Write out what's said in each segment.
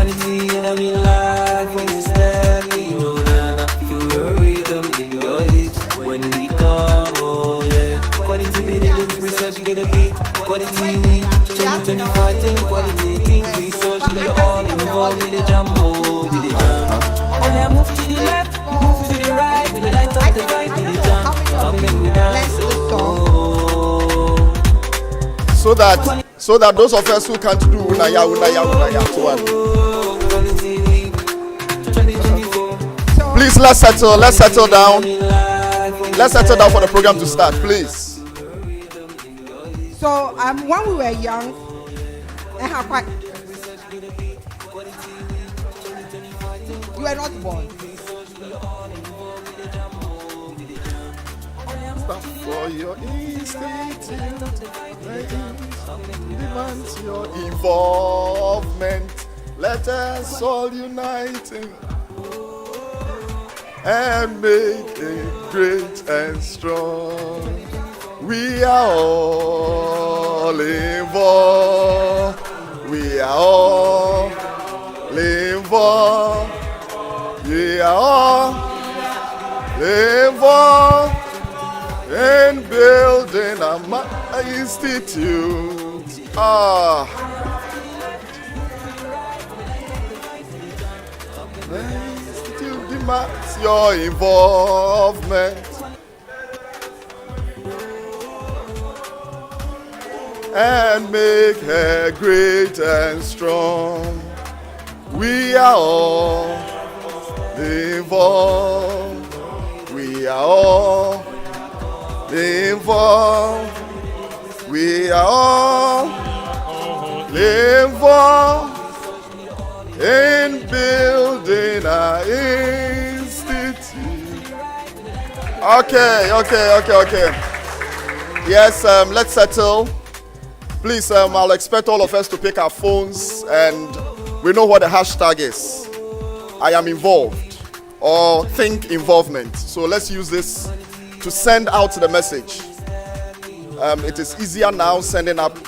quality, and I'm in life when you step in, oh na, feel your rhythm in your hips when we come, oh yeah. Quality minimum research, get a beat. Quality we, 2025, take quality things research. We all involved with the jumbo, with the jam. Oh yeah, move to the left, move to the right, with the light up the vibe, with the jam. Come and we dance, so that those of us who can't do unaya to one. Please let's settle down. Let's settle down for the program to start, please. So when we were young, you were not born. For your institute, demands your involvement. Let us all unite and make it great and strong. We are all involved. We are all involved. We are all involved in building a institute. The institute demands your involvement and make her great and strong. We are all involved. We are all involved. We are all involved in building our institute. Okay. Yes, let's settle. Please, I'll expect all of us to pick our phones, and we know what the hashtag is. I am involved, or think involvement. So let's use this to send out the message. It is easier now sending up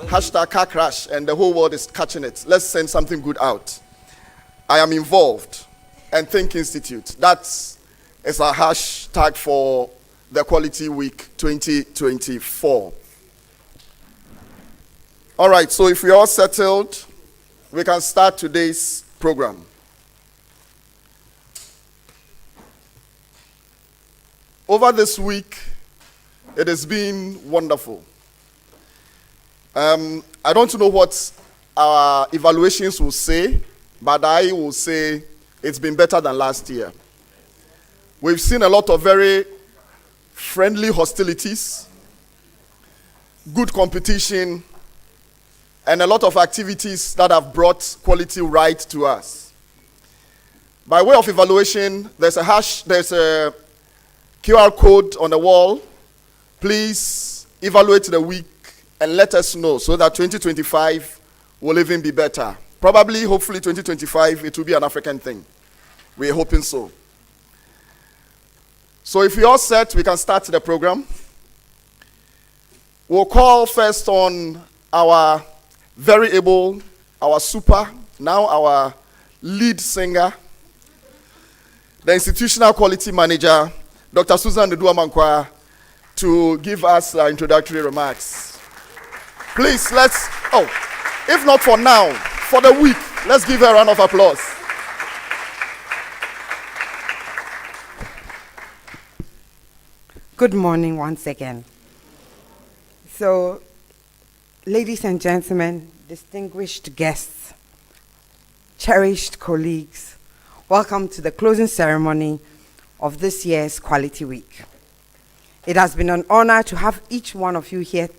hashtag car crash, and the whole world is catching it. Let's send something good out. I am involved, and think institute. That is our hashtag for the Quality Week 2024. All right, so if we're all settled, we can start today's program. Over this week, it has been wonderful. I don't know what our evaluations will say, but I will say it's been better than last year. We've seen a lot of very friendly hostilities, good competition, and a lot of activities that have brought quality right to us. By way of evaluation, there's a QR code on the wall. Please evaluate the week and let us know so that 2025 will even be better. Probably, hopefully 2025, it will be an African thing. We're hoping so. So if you're all set, we can start the program. We'll call first on our very able, our super, now our lead singer, the institutional quality manager, Dr. Susan Nduamankwa, to give us introductory remarks. Please, if not for now, for the week, let's give her a round of applause. Good morning once again. So, ladies and gentlemen, distinguished guests, cherished colleagues, welcome to the closing ceremony of this year's Quality Week. It has been an honor to have each one of you here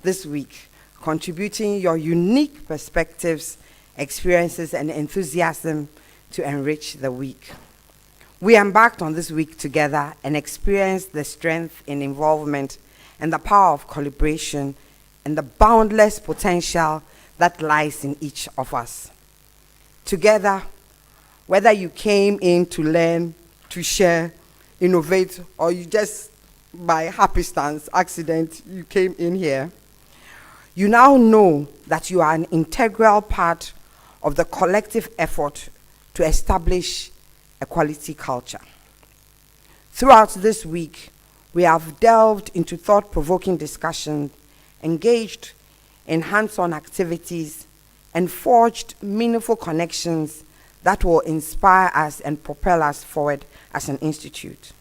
this week, contributing your unique perspectives, experiences, and enthusiasm to enrich the week. We embarked on this week together and experienced the strength in involvement and the power of collaboration and the boundless potential that lies in each of us. Together, whether you came in to learn, to share, innovate, or you just by happenstance, accident, you came in here, you now know that you are an integral part of the collective effort to establish a quality culture. Throughout this week, we have delved into thought-provoking discussion, engaged in hands-on activities, and forged meaningful connections that will inspire us and propel us forward as an institute.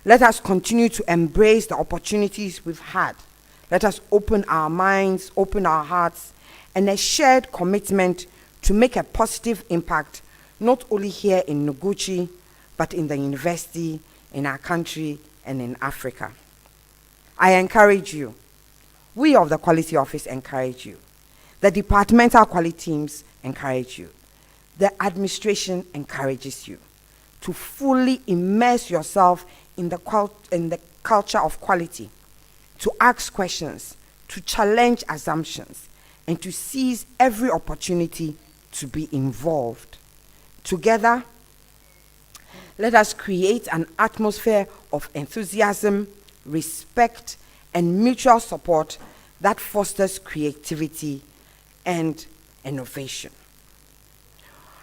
Let us continue to embrace the opportunities we've had. Let us open our minds, open our hearts, and a shared commitment to make a positive impact, not only here in Noguchi, but in the university, in our country, and in Africa. I encourage you, we of the Quality Office encourage you, the departmental quality teams encourage you, the administration encourages you to fully immerse yourself in the culture of quality, to ask questions, to challenge assumptions, and to seize every opportunity to be involved. Together, let us create an atmosphere of enthusiasm, respect, and mutual support that fosters creativity and innovation.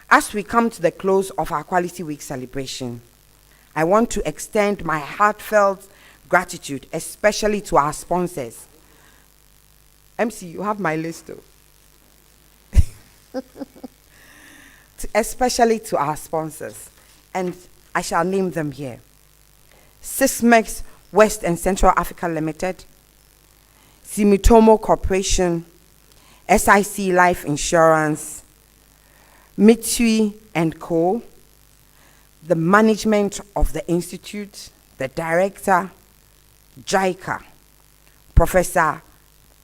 As we come to the close of our Quality Week celebration, I want to extend my heartfelt gratitude, especially to our sponsors. MC, you have my list though. Especially to our sponsors, and I shall name them here. Sysmex West and Central Africa Limited, Sumitomo Corporation, SIC Life Insurance, Mitsui & Co., the management of the Institute, the director, JICA, Professor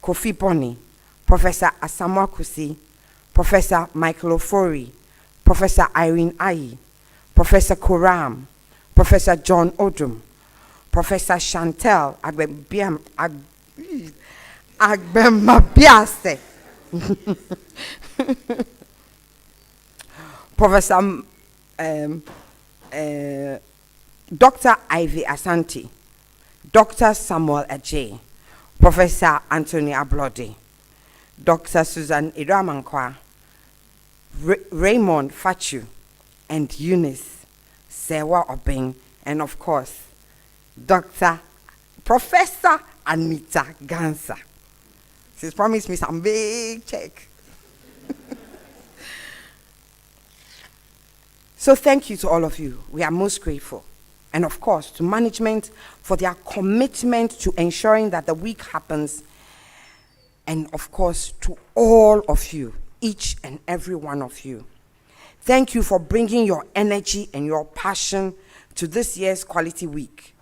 Kofi Boni, Professor Asamoah Kusi, Professor Michael Ofori, Professor Irene Ayi, Professor Koram, Professor John Odum, Professor Chantel Agbemabiase, Professor Dr. Ivy Asante, Dr. Samuel Ajay, Professor Anthony Ablode, Dr. Susan Iramankwa, Raymond Fachu, and Eunice Sewa Obeng, and of course, Professor Anita Gansa. She's promised me some big check. So thank you to all of you. We are most grateful. And of course, to management for their commitment to ensuring that the week happens. And of course, to all of you, each and every one of you. Thank you for bringing your energy and your passion to this year's Quality Week.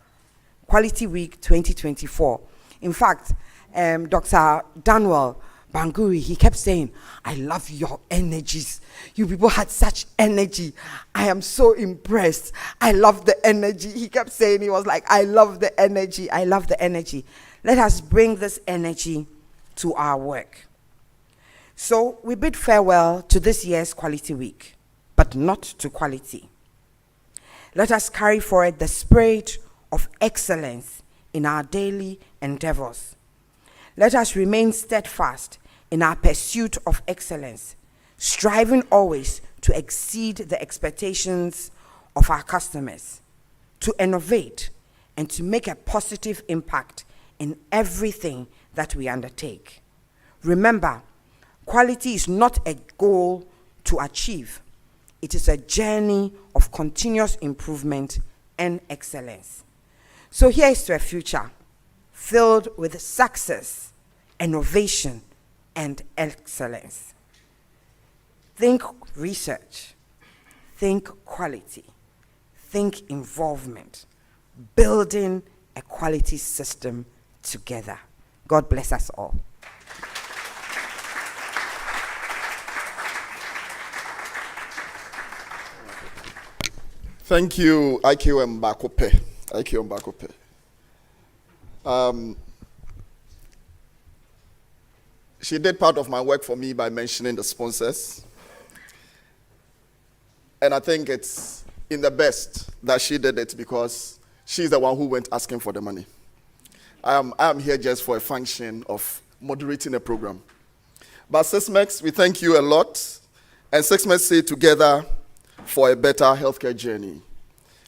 Quality Week 2024. In fact, Dr. Daniel Banguri, he kept saying, I love your energies. You people had such energy. I am so impressed. I love the energy. He kept saying, he was like, I love the energy. I love the energy. Let us bring this energy to our work. So we bid farewell to this year's Quality Week, but not to quality. Let us carry forward the spirit of excellence in our daily endeavors. Let us remain steadfast in our pursuit of excellence, striving always to exceed the expectations of our customers, to innovate, and to make a positive impact in everything that we undertake. Remember, quality is not a goal to achieve. It is a journey of continuous improvement and excellence. So here is to a future filled with success, innovation, and excellence. Think research, think quality, think involvement, building a quality system together. God bless us all. Thank you, IQ Mbakope. IQ Mbakope. She did part of my work for me by mentioning the sponsors. And I think it's in the best that she did it because she's the one who went asking for the money. I am here just for a function of moderating a program. But Sysmex, we thank you a lot. and 6 months say together for a better healthcare journey.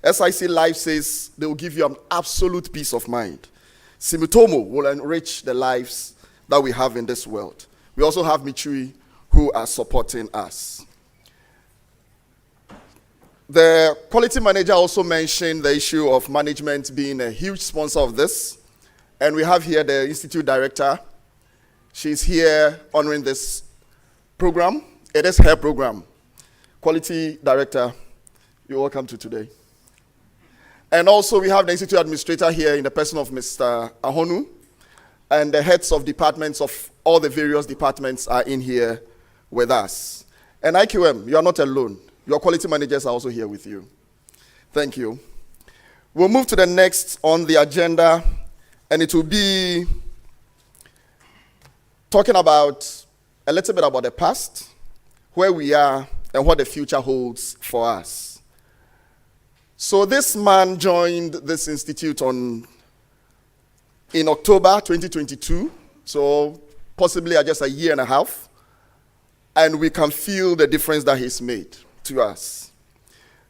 SIC Life says they will give you an absolute peace of mind. Simitomo will enrich the lives that we have in this world. We also have Michui who are supporting us. The quality manager also mentioned the issue of management being a huge sponsor of this. And we have here the institute director. She's here honoring this program. It is her program. Quality director, you're welcome to today. And also we have the institute administrator here in the person of Mr. Ahonu. And the heads of departments of all the various departments are in here with us. And IQM, you are not alone. Your quality managers are also here with you. Thank you. We'll move to the next on the agenda, and it will be talking about a little bit about the past, where we are, and what the future holds for us. So this man joined this institute in October 2022, so possibly just a year and a half, and we can feel the difference that he's made to us.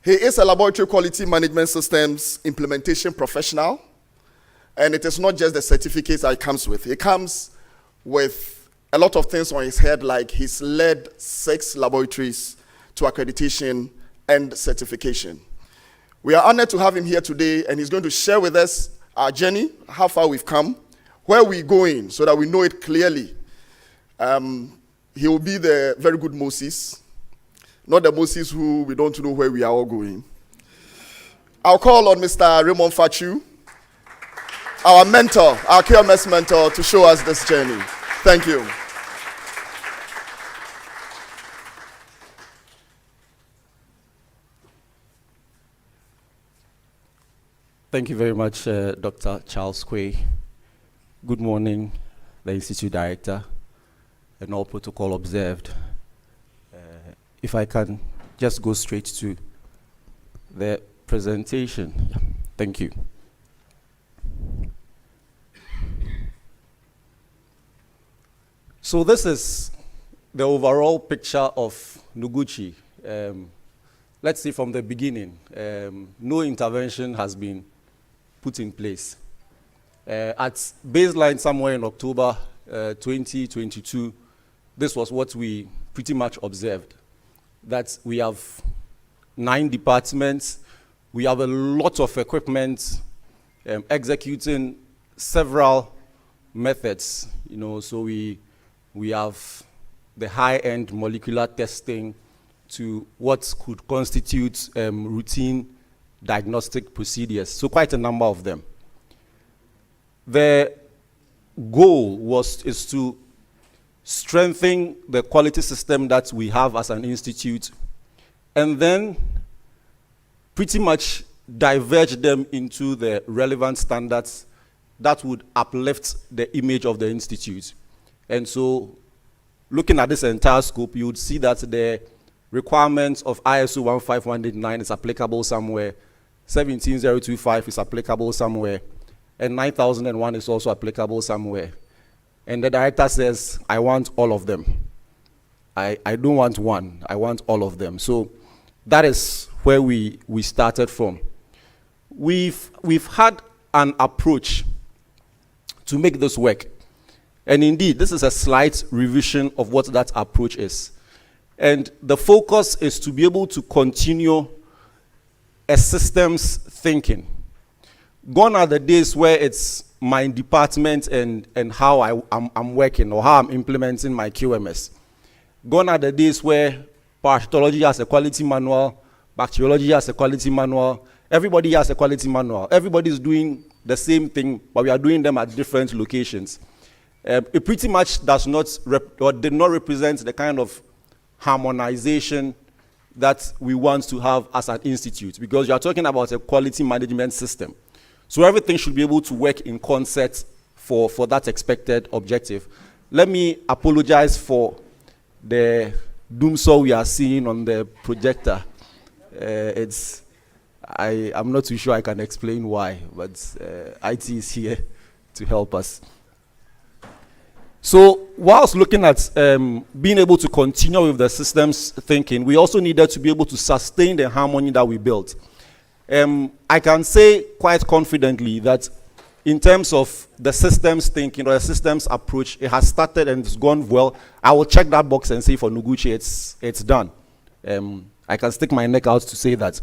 He is a laboratory quality management systems implementation professional, and it is not just the certificates that it comes with. He comes with a lot of things on his head, like he's led 6 laboratories to accreditation and certification. We are honored to have him here today, and he's going to share with us our journey, how far we've come, where we're going, so that we know it clearly. He will be the very good Moses, not the Moses who we don't know where we are all going. I'll call on Mr. Raymond Fachu, our mentor, our QMS mentor, to show us this journey. Thank you. Thank you very much, Dr. Charles Quay. Good morning, the Institute Director, and all protocol observed. If I can just go straight to the presentation. Yeah, thank you. So this is the overall picture of Noguchi. Let's see from the beginning. No intervention has been put in place. At baseline somewhere in October 2022, this was what we pretty much observed, that we have 9 departments, we have a lot of equipment executing several methods, so we have the high-end molecular testing to what could constitute routine diagnostic procedures, so quite a number of them. The goal is to strengthen the quality system that we have as an institute, and then pretty much diverge them into the relevant standards that would uplift the image of the institute. And so, looking at this entire scope, you would see that the requirements of ISO 15189 is applicable somewhere, 17025 is applicable somewhere, and 9001 is also applicable somewhere. And the director says, I want all of them. I don't want one, I want all of them. So that is where we started from. We've had an approach to make this work. And indeed, this is a slight revision of what that approach is. And the focus is to be able to continue a systems thinking. Gone are the days where it's my department and how I'm working or how I'm implementing my QMS. Gone are the days where parasitology has a quality manual, bacteriology has a quality manual, everybody has a quality manual. Everybody's doing the same thing, but we are doing them at different locations. It pretty much does not did not represent the kind of harmonization that we want to have as an institute, because you are talking about a quality management system. So everything should be able to work in concert for that expected objective. Let me apologize for the doomsaw we are seeing on the projector. I'm not too sure I can explain why, but IT is here to help us. So whilst looking at being able to continue with the systems thinking, we also needed to be able to sustain the harmony that we built. I can say quite confidently that in terms of the systems thinking or the systems approach, it has started and it's gone well. I will check that box and say for Noguchi, it's done. I can stick my neck out to say that.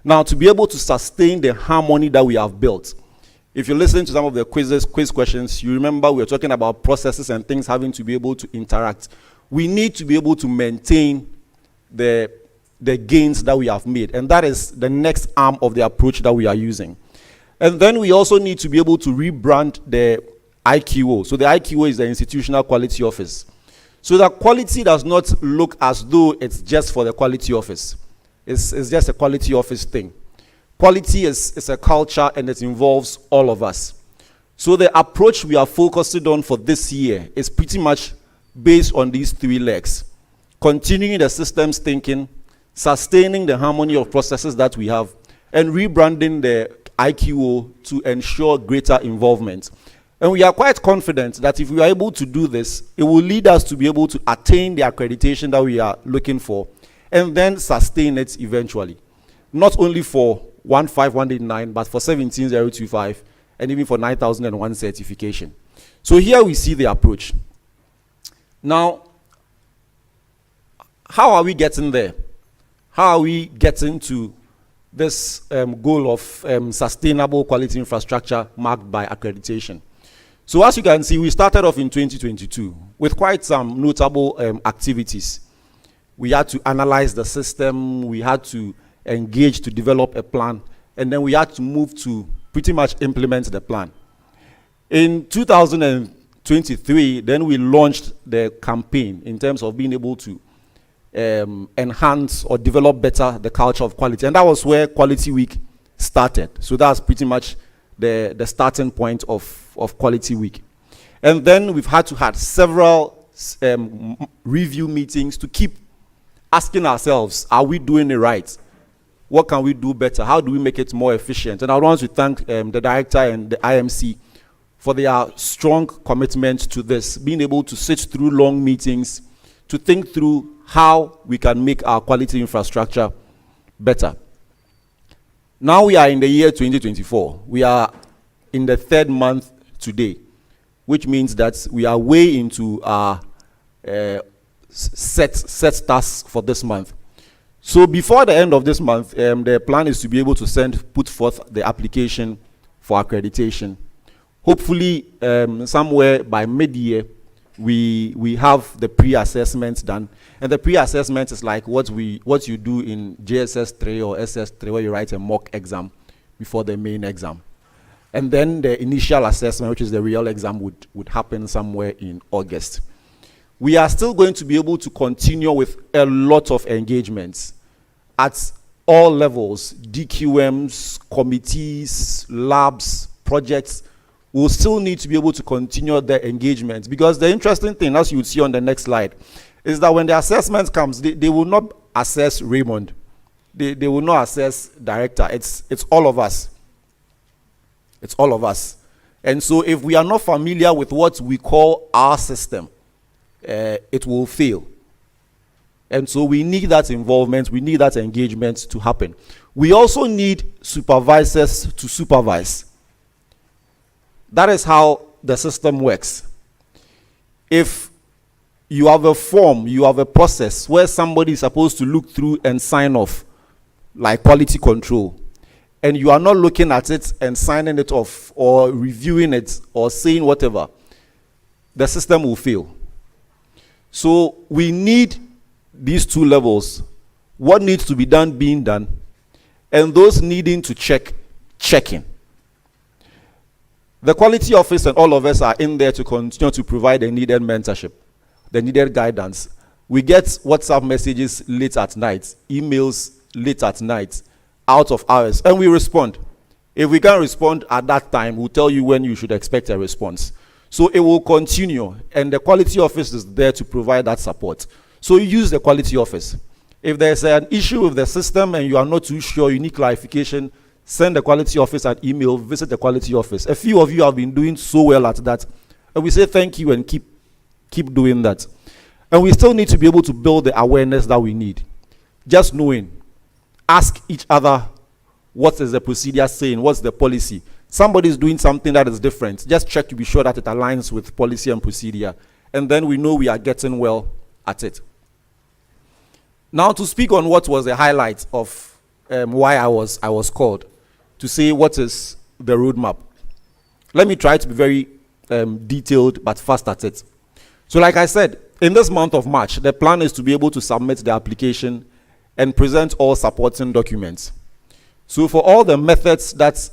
Now, to be able to sustain the harmony that we have built, if you listen to some of the quiz questions, you remember we were talking about processes and things having to be able to interact. We need to be able to maintain the gains that we have made, and that is the next arm of the approach that we are using. And then we also need to be able to rebrand the IQO. So the IQO is the Institutional Quality Office. So that quality does not look as though it's just for the quality office. It's just a quality office thing. Quality is a culture and it involves all of us. So the approach we are focusing on for this year is pretty much based on these three legs. Continuing the systems thinking, sustaining the harmony of processes that we have, and rebranding the IQO to ensure greater involvement. And we are quite confident that if we are able to do this, it will lead us to be able to attain the accreditation that we are looking for, and then sustain it eventually. Not only for 15189, but for 17025, and even for 9001 certification. So here we see the approach. Now, how are we getting there? How are we getting to this goal of sustainable quality infrastructure marked by accreditation? So as you can see, we started off in 2022 with quite some notable activities. We had to analyze the system, we had to engage to develop a plan, and then we had to move to pretty much implement the plan. In 2023, then we launched the campaign in terms of being able to enhance or develop better the culture of quality. And that was where Quality Week started. So that's pretty much the starting point of Quality Week. And then we've had to have several review meetings to keep asking ourselves, are we doing it right? What can we do better? How do we make it more efficient? And I want to thank the director and the IMC for their strong commitment to this, being able to sit through long meetings to think through how we can make our quality infrastructure better. Now we are in the year 2024. We are in the third month today, which means that we are way into our set tasks for this month. So before the end of this month, the plan is to be able to put forth the application for accreditation. Hopefully, somewhere by mid-year, we have the pre-assessment done. And the pre-assessment is like what you do in JSS 3 or SS 3, where you write a mock exam before the main exam. And then the initial assessment, which is the real exam, would happen somewhere in August. We are still going to be able to continue with a lot of engagements at all levels, DQMs, committees, labs, projects. We'll still need to be able to continue the engagement, because the interesting thing, as you will see on the next slide, is that when the assessment comes, they will not assess Raymond. They will not assess director. It's all of us. It's all of us. And so if we are not familiar with what we call our system, it will fail. And so we need that involvement, we need that engagement to happen. We also need supervisors to supervise. That is how the system works. If you have a form, you have a process where somebody is supposed to look through and sign off, like quality control, and you are not looking at it and signing it off or reviewing it or saying whatever, the system will fail. So we need these two levels. What needs to be done being done, and those needing to checking. The quality office and all of us are in there to continue to provide the needed mentorship, the needed guidance. We get WhatsApp messages late at night, emails late at night, out of hours, and we respond. If we can't respond at that time, we'll tell you when you should expect a response. So it will continue, and the quality office is there to provide that support. So you use the quality office. If there's an issue with the system and you are not too sure, you need clarification, send the quality office an email, visit the quality office. A few of you have been doing so well at that. And we say thank you and keep Keep doing that. And we still need to be able to build the awareness that we need. Just knowing. Ask each other, what is the procedure saying? What's the policy? Somebody is doing something that is different. Just check to be sure that it aligns with policy and procedure. And then we know we are getting well at it. Now, to speak on what was the highlight of why I was called, to say what is the roadmap. Let me try to be very detailed but fast at it. So like I said, in this month of March, the plan is to be able to submit the application and present all supporting documents. So for all the methods that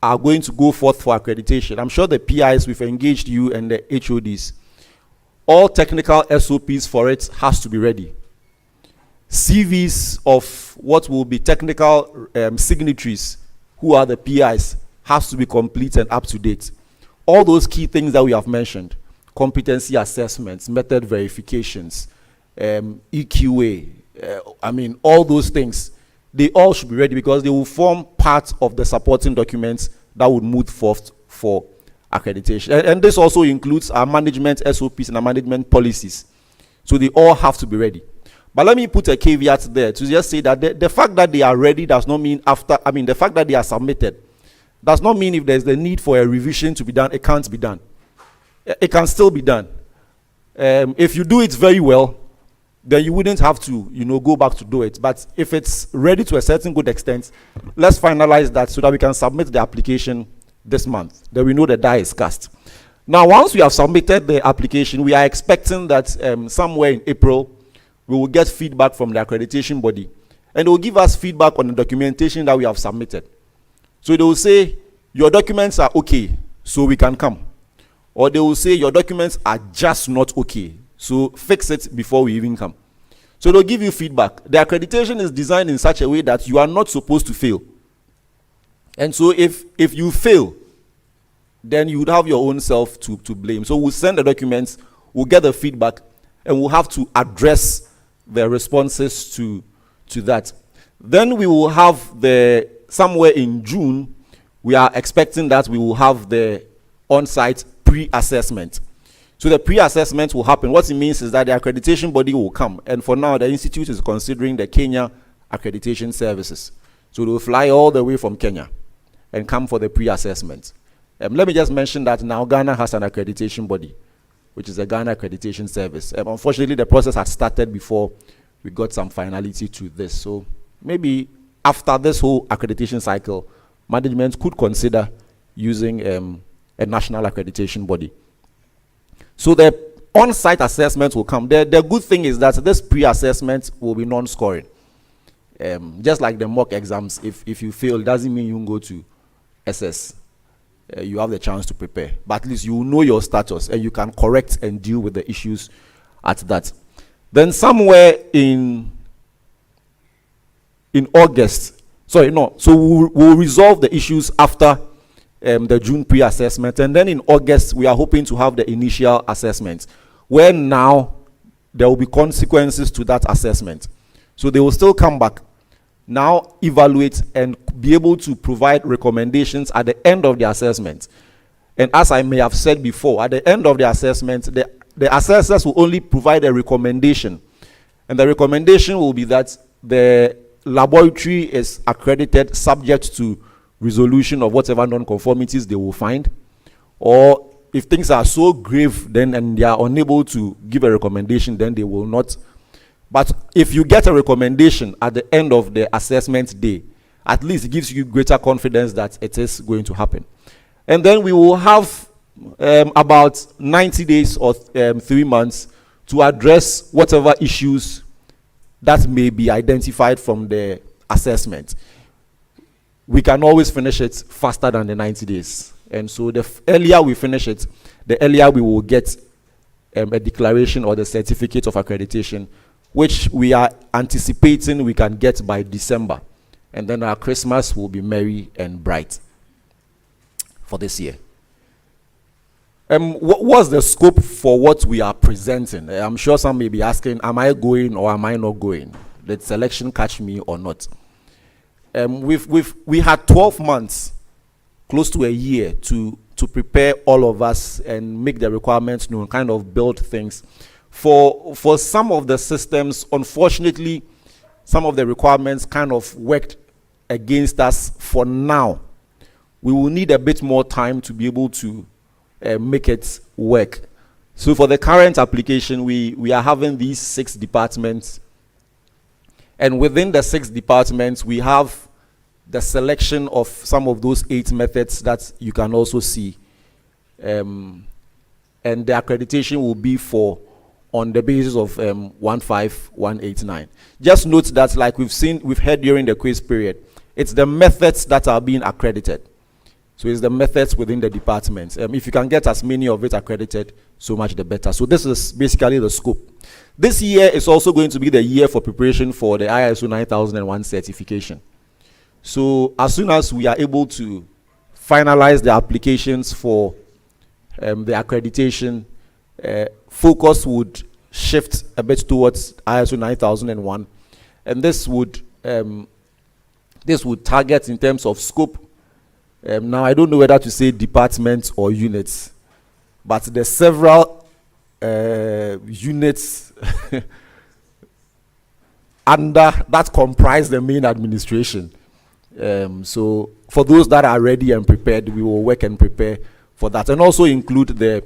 are going to go forth for accreditation, I'm sure the PIs, we've engaged you and the HODs. All technical SOPs for it has to be ready. CVs of what will be technical signatories, who are the PIs, has to be complete and up to date. All those key things that we have mentioned, competency assessments, method verifications, EQA, all those things, they all should be ready because they will form part of the supporting documents that would move forth for accreditation. And this also includes our management SOPs and our management policies. So they all have to be ready. But let me put a caveat there to just say that the fact that they are ready does not mean the fact that they are submitted does not mean if there's the need for a revision to be done, it can't be done. It can still be done. If you do it very well, then you wouldn't have to, go back to do it. But if it's ready to a certain good extent, let's finalize that so that we can submit the application this month. Then we know the die is cast. Now, once we have submitted the application, we are expecting that somewhere in April, we will get feedback from the accreditation body. And they will give us feedback on the documentation that we have submitted. So they will say, your documents are okay, so we can come. Or they will say, your documents are just not okay, so fix it before we even come. So they'll give you feedback. The accreditation is designed in such a way that you are not supposed to fail. And so if you fail, then you would have your own self to blame. So we'll send the documents, we'll get the feedback, and we'll have to address the responses to that. Then we will have somewhere in June, we are expecting that we will have the on-site pre-assessment. So the pre-assessment will happen. What it means is that the accreditation body will come. And for now, the institute is considering the Kenya accreditation services. So they will fly all the way from Kenya and come for the pre-assessment. Let me just mention that now Ghana has an accreditation body, which is the Ghana Accreditation Service. Unfortunately, the process had started before we got some finality to this. So maybe after this whole accreditation cycle, management could consider using a national accreditation body. So the on-site assessment will come. The good thing is that this pre-assessment will be non-scoring. Just like the mock exams, if you fail, it doesn't mean you can go to SS. You have the chance to prepare. But at least you know your status and you can correct and deal with the issues at that. Then somewhere in August, so we'll resolve the issues after the June pre-assessment. And then in August, we are hoping to have the initial assessment, where now there will be consequences to that assessment. So they will still come back, now evaluate and be able to provide recommendations at the end of the assessment. And as I may have said before, at the end of the assessment, the assessors will only provide a recommendation. And the recommendation will be that the laboratory is accredited subject to resolution of whatever non-conformities they will find. Or if things are so grave then and they are unable to give a recommendation, then they will not. But if you get a recommendation at the end of the assessment day, at least it gives you greater confidence that it is going to happen. And then we will have about 90 days or 3 months to address whatever issues that may be identified from the assessment. We can always finish it faster than the 90 days. And so the earlier we finish it, the earlier we will get a declaration or the certificate of accreditation, which we are anticipating we can get by December. And then our Christmas will be merry and bright for this year. What's the scope for what we are presenting? I'm sure some may be asking, am I going or am I not going? Did selection catch me or not? We had 12 months, close to a year, to to prepare all of us and make the requirements known, kind of build things. For some of the systems, unfortunately, some of the requirements kind of worked against us for now. We will need a bit more time to be able to make it work. So for the current application, we are having these 6 departments. And within the 6 departments, we have the selection of some of those 8 methods that you can also see. And the accreditation will be on the basis of 15189. Just note that, like we've heard during the quiz period, it's the methods that are being accredited. So it's the methods within the department. If you can get as many of it accredited, so much the better. So this is basically the scope. This year is also going to be the year for preparation for the ISO 9001 certification. So as soon as we are able to finalize the applications for the accreditation, focus would shift a bit towards ISO 9001, and this would target in terms of scope. Now I don't know whether to say departments or units, but the several units under that comprise the main administration. So for those that are ready and prepared, we will work and prepare for that, and also include the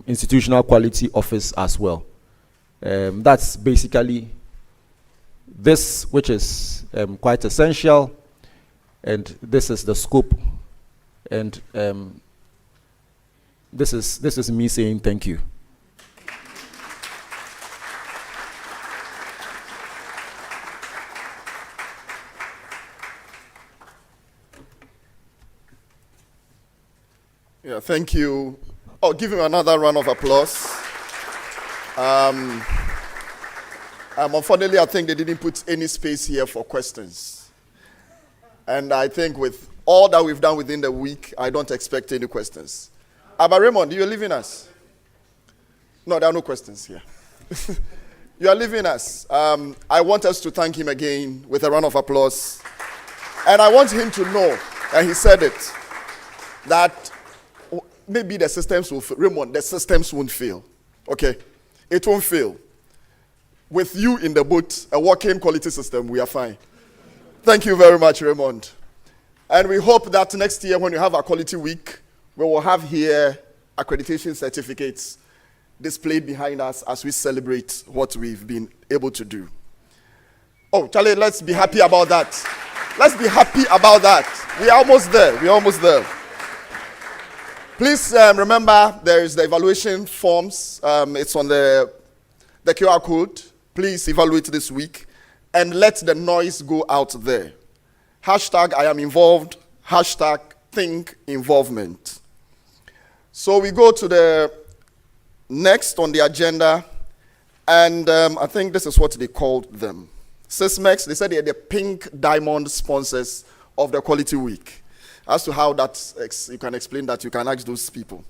institutional quality office as well. That's basically this, which is quite essential, and this is the scope, and this is me saying thank you. Yeah, thank you. Oh, give him another round of applause. Unfortunately, I think they didn't put any space here for questions. And I think with all that we've done within the week, I don't expect any questions. Abba Raymond, you're leaving us? No, there are no questions here. You are leaving us. I want us to thank him again with a round of applause. And I want him to know, and he said it, that maybe the systems will fail. Raymond, the systems won't fail. Okay? It won't fail. With you in the boat, a working quality system, we are fine. Thank you very much, Raymond. And we hope that next year when we have our quality week, we will have here accreditation certificates displayed behind us as we celebrate what we've been able to do. Oh, Charlie, let's be happy about that. Let's be happy about that. We are almost there. We are almost there. Please remember there is the evaluation forms. It's on the QR code. Please evaluate this week and let the noise go out there. Hashtag I am involved. Hashtag think involvement. So we go to the next on the agenda, and I think this is what they called them. Sysmex, they said they are the pink diamond sponsors of the Quality Week. As to how that, you can explain that, you can ask those people.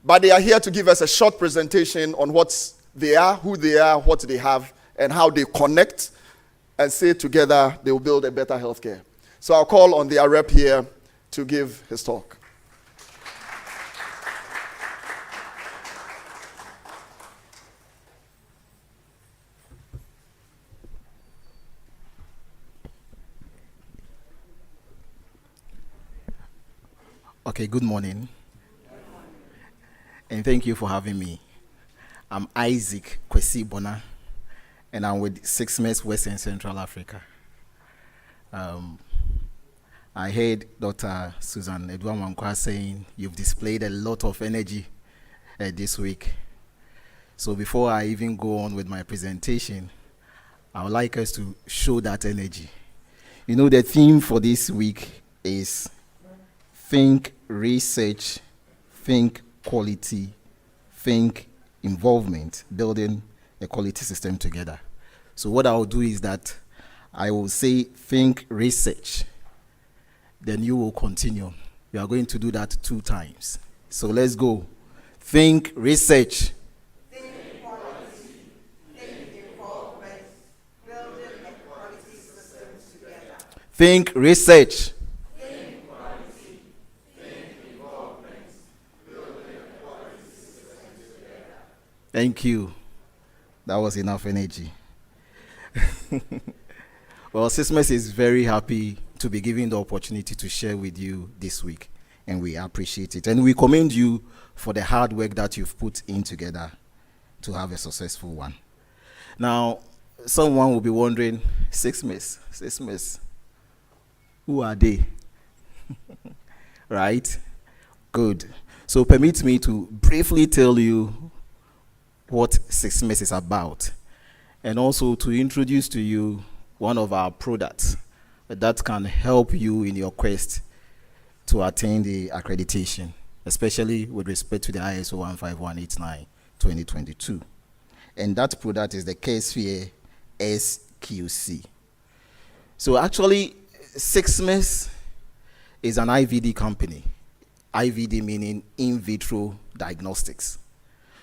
But they are here to give us a short presentation on what they are, who they are, what they have, and how they connect, and say together they will build a better healthcare. So I'll call on their rep here to give his talk. Okay, good morning. And thank you for having me. I'm Isaac Kwesi Bona, and I'm with Sysmex West and Central Africa. I heard Dr. Susan Edouard Mankwa saying you've displayed a lot of energy this week. So before I even go on with my presentation, I would like us to show that energy. You know, the theme for this week is think research, think quality, think involvement, building a quality system together. So what I will do is that I will say think research, then you will continue. You are going to do that 2 times. So let's go. Think research. Think quality, think involvement, building a quality system together. Think research. Think quality, think involvement, Thank you. That was enough energy. Well, Sismes is very happy to be given the opportunity to share with you this week, and we appreciate it. And we commend you for the hard work that you've put in together to have a successful one. Now, someone will be wondering, Sismes, who are they? Right? Good. So permit me to briefly tell you what Sismes is about, and also to introduce to you one of our products that can help you in your quest to attain the accreditation, especially with respect to the ISO 15189-2022. And that product is the K-Sphere SQC. So actually, Sismes is an IVD company. IVD meaning in vitro diagnostics.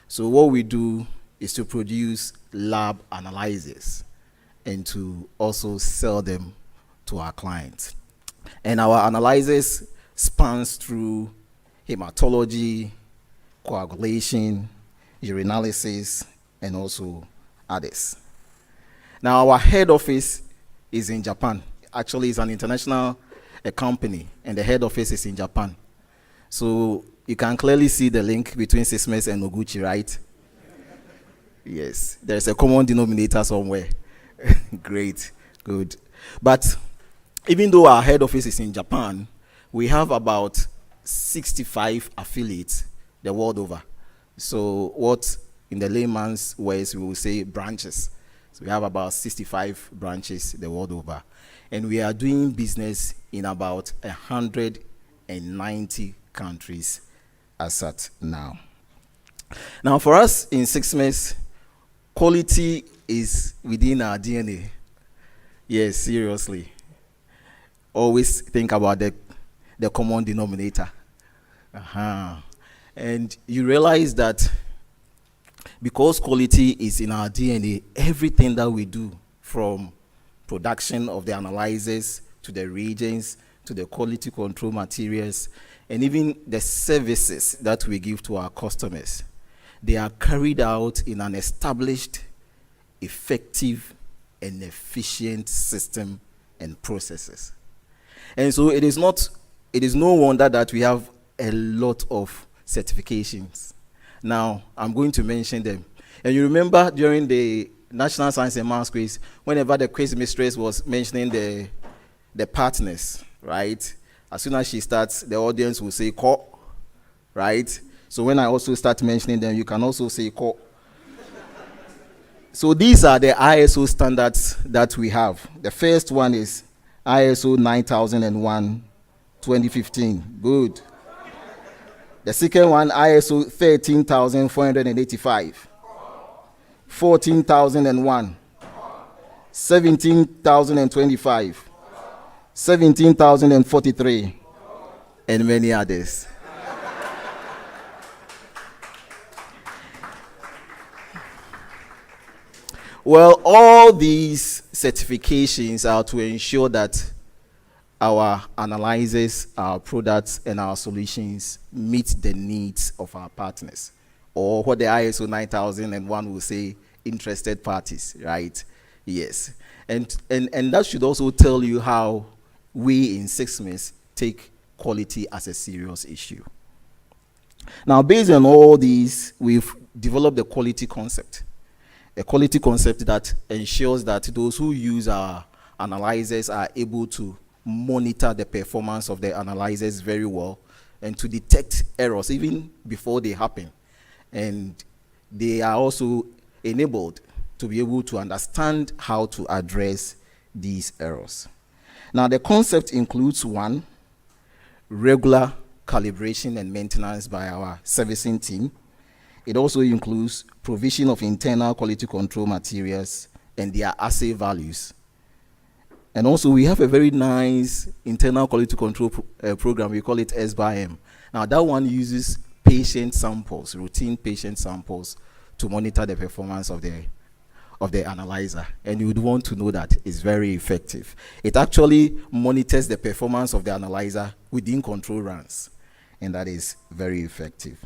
So what we do is to produce lab analyzers and to also sell them to our clients. And our analyzers spans through hematology, coagulation, urinalysis, and also others. Now, our head office is in Japan. Actually, it's an international company, and the head office is in Japan. So you can clearly see the link between Sismes and Noguchi, right? Yes, there's a common denominator somewhere. Great, good. But even though our head office is in Japan, we have about 65 affiliates the world over. So what in the layman's ways we will say branches. So we have about 65 branches the world over. And we are doing business in about 190 countries as at now. Now for us in Sismes, quality is within our DNA. Yes, seriously. Always think about the common denominator. And you realize that because quality is in our DNA, everything that we do, from production of the analyzers to the reagents to the quality control materials, and even the services that we give to our customers, they are carried out in an established, effective, and efficient system and processes. And so it is no wonder that we have a lot of certifications. Now, I'm going to mention them. And you remember during the National Science and Maths quiz, whenever the quiz mistress was mentioning the partners, right? As soon as she starts, the audience will say, "Ko," right? So when I also start mentioning them, you can also say, "Ko." So these are the ISO standards that we have. The first one is ISO 9001, 2015. Good. The second one, ISO 13485, 14001, 17025, 17043, and many others. Well, all these certifications are to ensure that our analyzers, our products, and our solutions meet the needs of our partners, or what the ISO 9001 will say, interested parties, right? Yes. And that should also tell you how we in Sismes take quality as a serious issue. Now, based on all these, we've developed a quality concept. A quality concept that ensures that those who use our analyzers are able to monitor the performance of the analyzers very well and to detect errors even before they happen. And they are also enabled to be able to understand how to address these errors. Now, the concept includes: 1, regular calibration and maintenance by our servicing team. It also includes provision of internal quality control materials and their assay values. And also, we have a very nice internal quality control program. We call it SBIM. Now, that one uses patient samples, routine patient samples, to monitor the performance of the analyzer. And you would want to know that it's very effective. It actually monitors the performance of the analyzer within control runs, and that is very effective.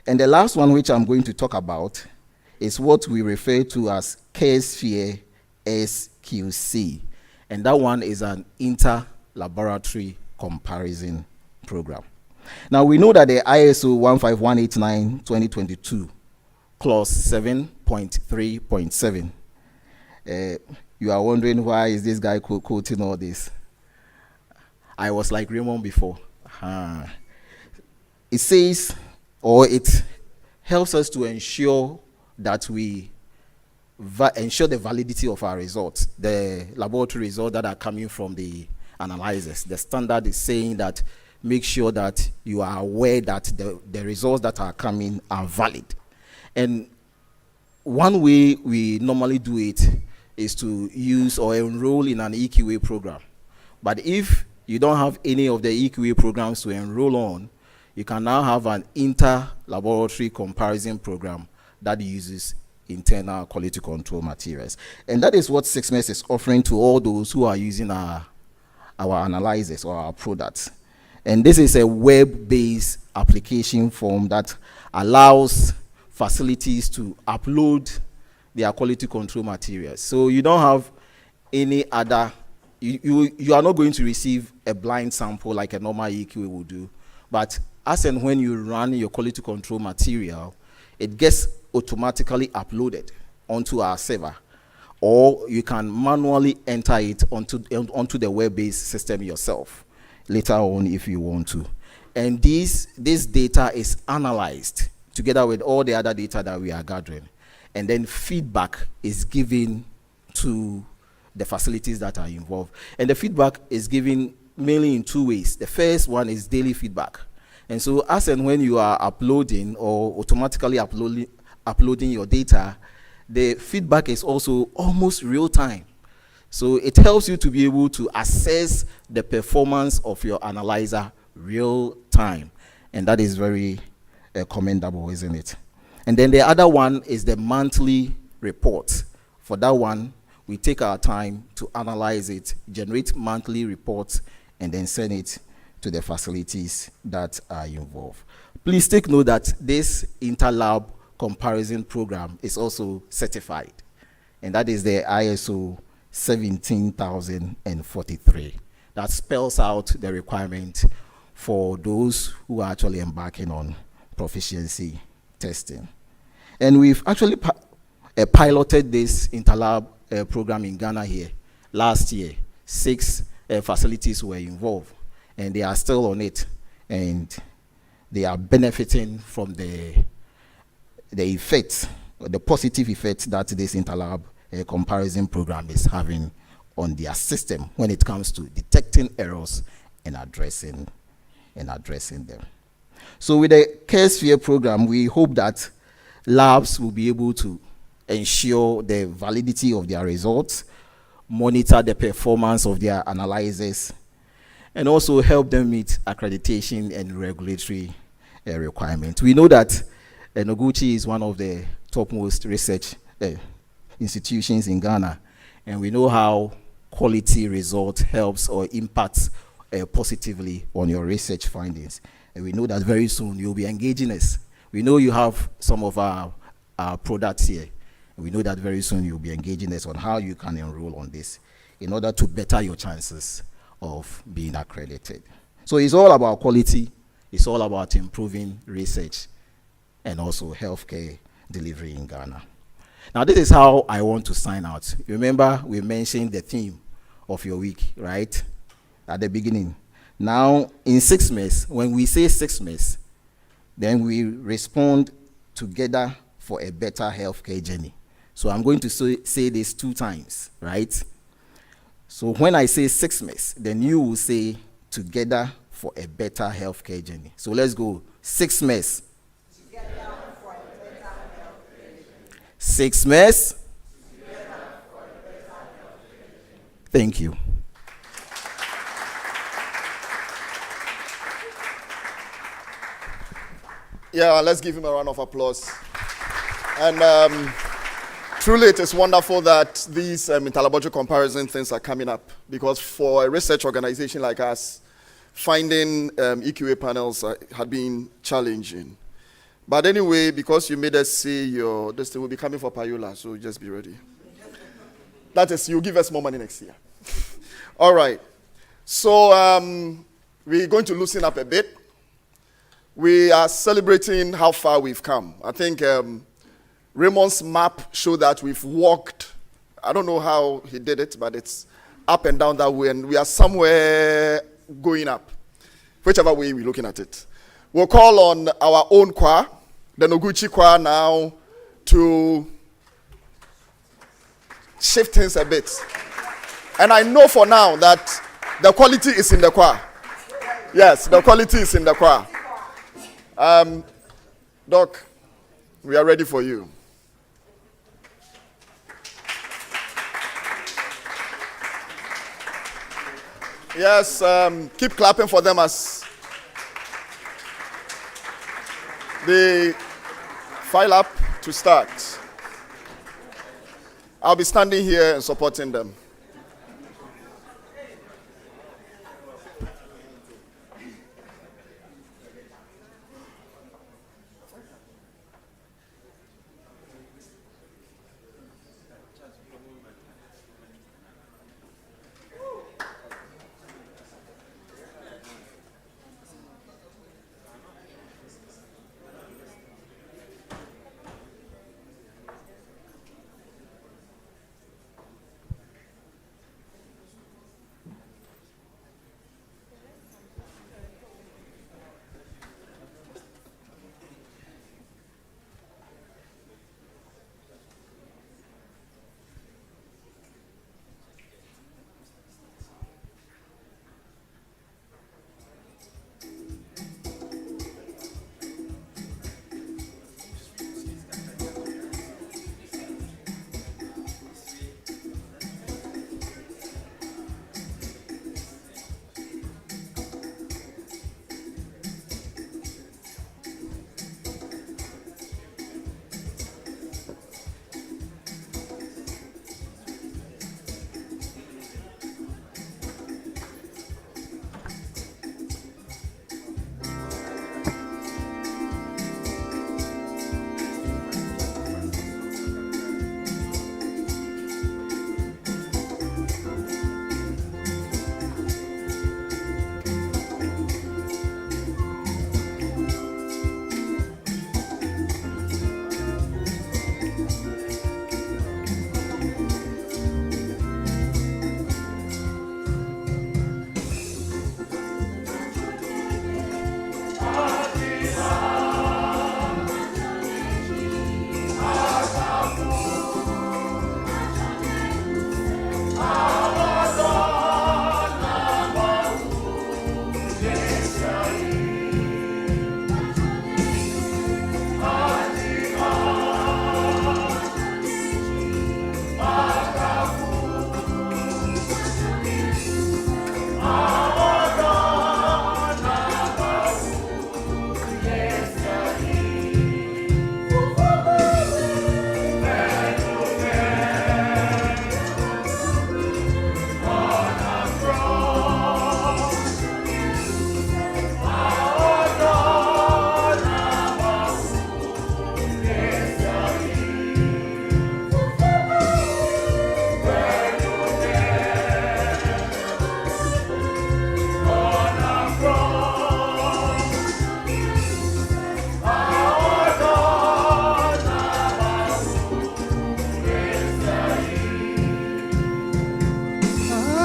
And the last one, which I'm going to talk about, is what we refer to as CareSphere SQC. And that one is an inter-laboratory comparison program. Now, we know that the ISO 15189-2022, clause 7.3.7, you are wondering why is this guy quoting all this? I was like Raymond before. It says, or it helps us to ensure that we ensure the validity of our results, the laboratory results that are coming from the analyzers. The standard is saying that make sure that you are aware that the results that are coming are valid. And one way we normally do it is to use or enroll in an EQA program. But if you don't have any of the EQA programs to enroll on, you can now have an inter-laboratory comparison program that uses internal quality control materials. And that is what 6MES is offering to all those who are using our analyzers or our products. And this is a web-based application form that allows facilities to upload their quality control materials. So you don't have any other, you are not going to receive a blind sample like a normal EQA will do, but as and when you run your quality control material, it gets automatically uploaded onto our server, or you can manually enter it onto the web-based system yourself later on if you want to. And this data is analyzed together with all the other data that we are gathering, and then feedback is given to the facilities that are involved. And the feedback is given mainly in two ways. The first one is daily feedback. And so as and when you are uploading or automatically uploading your data, the feedback is also almost real time. So it helps you to be able to assess the performance of your analyzer real time. And that is very commendable, isn't it? And then the other one is the monthly report. For that one, we take our time to analyze it, generate monthly reports, and then send it to the facilities that are involved. Please take note that this interlab comparison program is also certified, and that is the ISO 17043. That spells out the requirement for those who are actually embarking on proficiency testing. And we've actually piloted this interlab program in Ghana here last year. 6 facilities were involved, and they are still on it, and they are benefiting from the effects, the positive effects that this interlab comparison program is having on their system when it comes to detecting errors and addressing them. So with the CareSphere program, we hope that labs will be able to ensure the validity of their results, monitor the performance of their analyzers, and also help them meet accreditation and regulatory requirements. We know that NOGUCHI is one of the topmost research institutions in Ghana, and we know how quality result helps or impacts positively on your research findings. And we know that very soon you'll be engaging us. We know you have some of our products here. And we know that very soon you'll be engaging us on how you can enroll on this in order to better your chances of being accredited. So it's all about quality. It's all about improving research and also healthcare delivery in Ghana. Now, this is how I want to sign out. Remember, we mentioned the theme of your week, right? At the beginning. Now, in 6MES, when we say 6MES, then we respond together for a better healthcare journey. So I'm going to say this 2 times, right? So when I say 6MES, then you will say together for a better healthcare journey. So let's go. 6MES. 6MES. Thank you. Yeah, let's give him a round of applause. And truly, it is wonderful that these interlaboratory comparison things are coming up, because for a research organization like us, finding EQA panels had been challenging. But anyway, because you made us see this thing will be coming for Payola, so just be ready. That is, you give us more money next year. All right. So we're going to loosen up a bit. We are celebrating how far we've come. I think Raymond's map showed that we've walked. I don't know how he did it, but it's up and down that way, and we are somewhere going up, whichever way we're looking at it. We'll call on our own choir, the NOGUCHI choir, now to shift things a bit. And I know for now that the quality is in the choir. Yes, the quality is in the choir. Doc, we are ready for you. Yes, keep clapping for them as they file up to start. I'll be standing here and supporting them.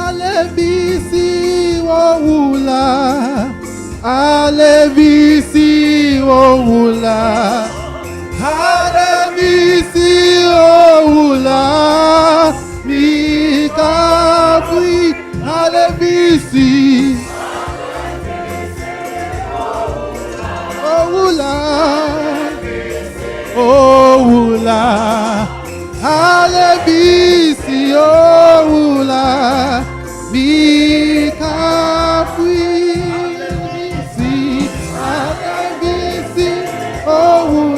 Alebisi wowula, Alebisi wowula, Alebisi wowula, Mikabui Alebisi wowula, wowula, Alebisi wowula. Mikafui, si, alebisi, oh.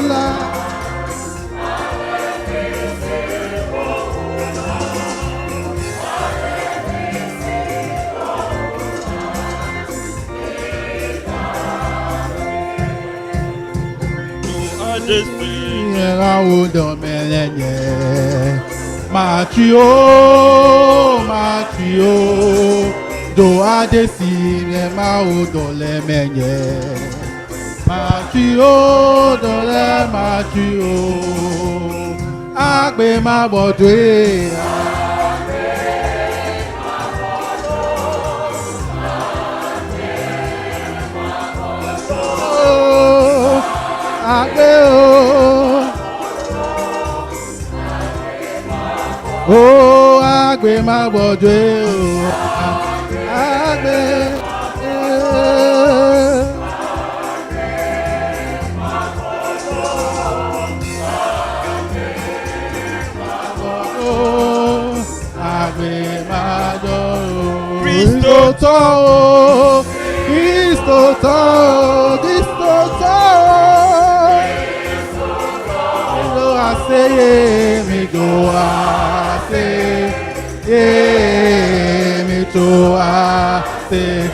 Raodo melenye Machio Do adesi le maodo le menye Machio do le machio Agbe mabodwe Agbe oh, agbe mabodwe agbe agbe mabodwe Cristo to Cristo I say, me go, I say, yeah, me too, I say,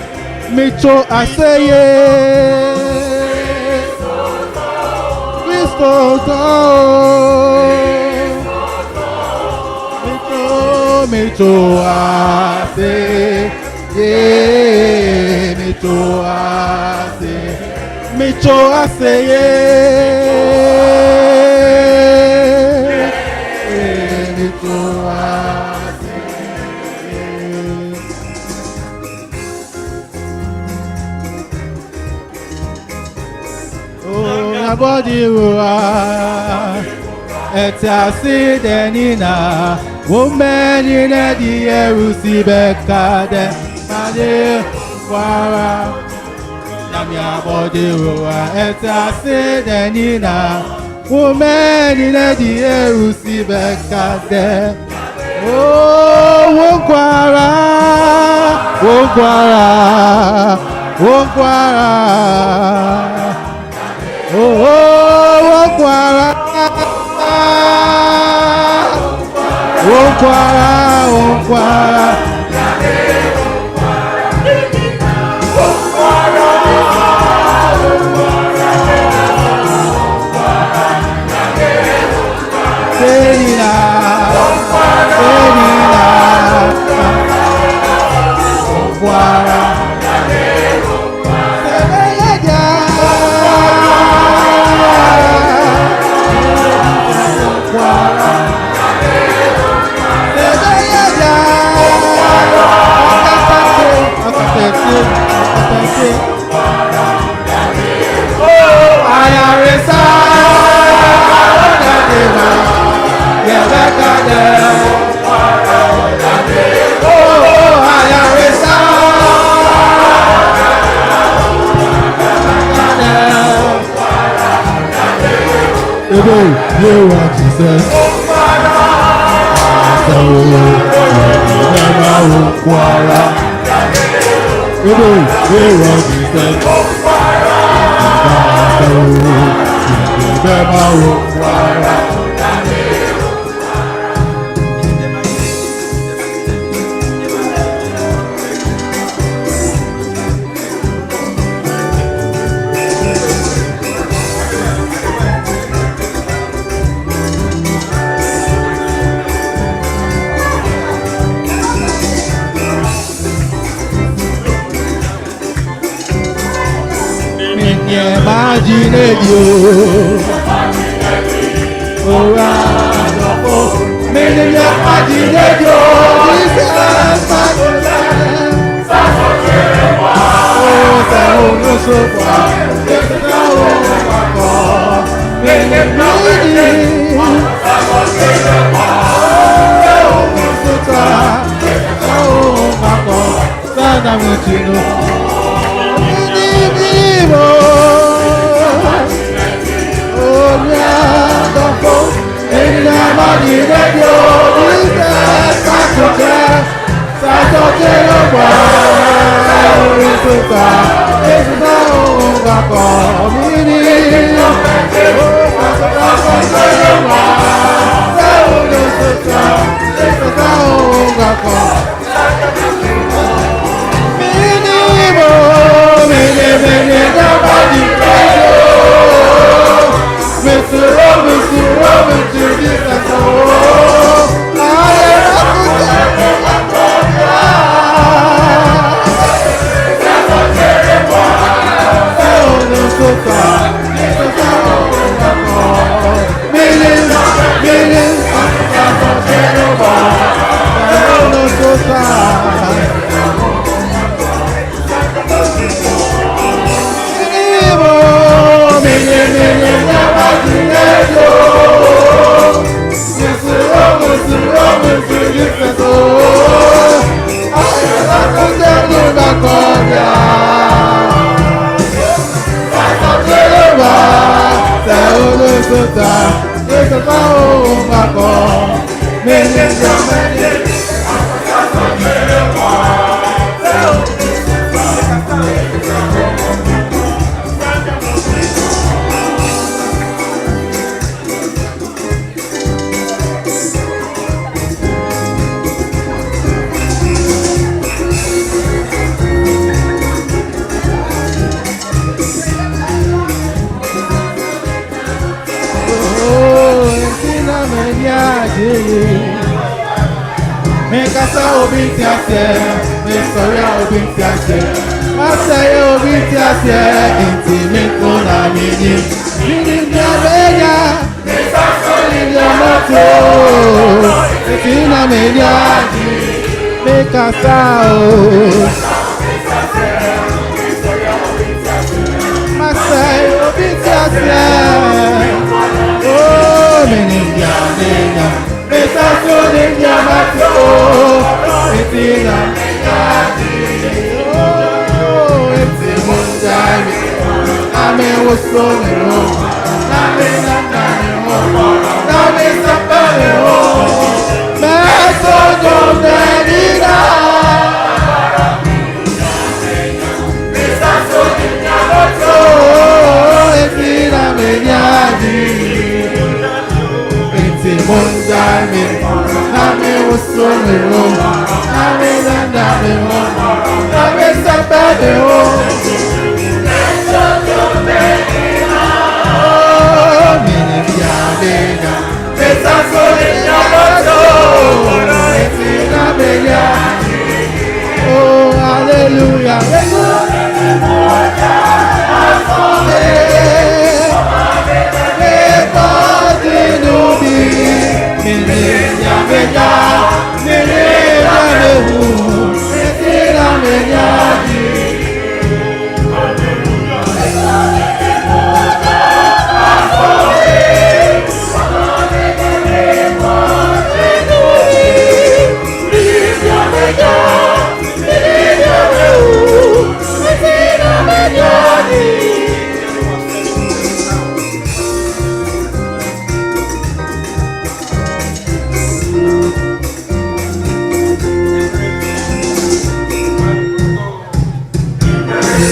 me too, I say, yeah, Cristo, me too, I say, yeah, me too, I say, me too, I say, yeah. Body etasi denina woman in the erusi bekade made wara namya body etasi denina woman in the erusi bekade oh wonkwara You are Jesus. Imagine you, oh, many imagine you, Jesus, kasa obi ti ase, me sorry obi ti ase. Masaya obi ti ase, inti me kona mini. Mini mbeya, me sasoli yamoto. Inti na meya, me kasa o. Masaya obi ti ase, oh mini mbeya. Esa sole nyamati o, etina nyati o, eti mundani, ame wosone o, ame nandani o, ame sapane o, meso jombenina. Esa sole nyamati o, etina nyati. Mondami, nami usumi o, nami nandami o, nami sabade o. Oh, mini biamega, esa sole nyamato, etina beya. Oh, hallelujah.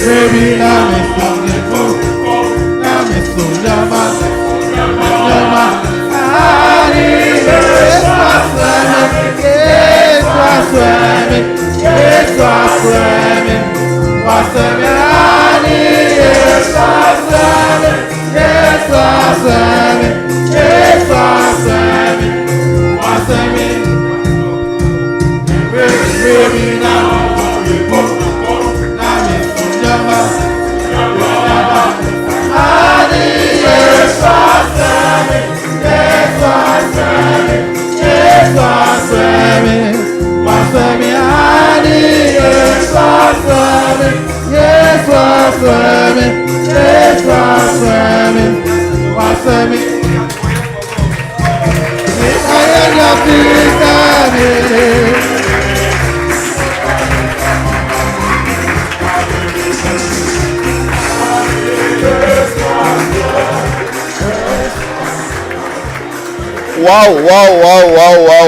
Baby, now me so nyama, ani Yesu aswami, wasemi ani Yesu aswami, wasemi. Baby, now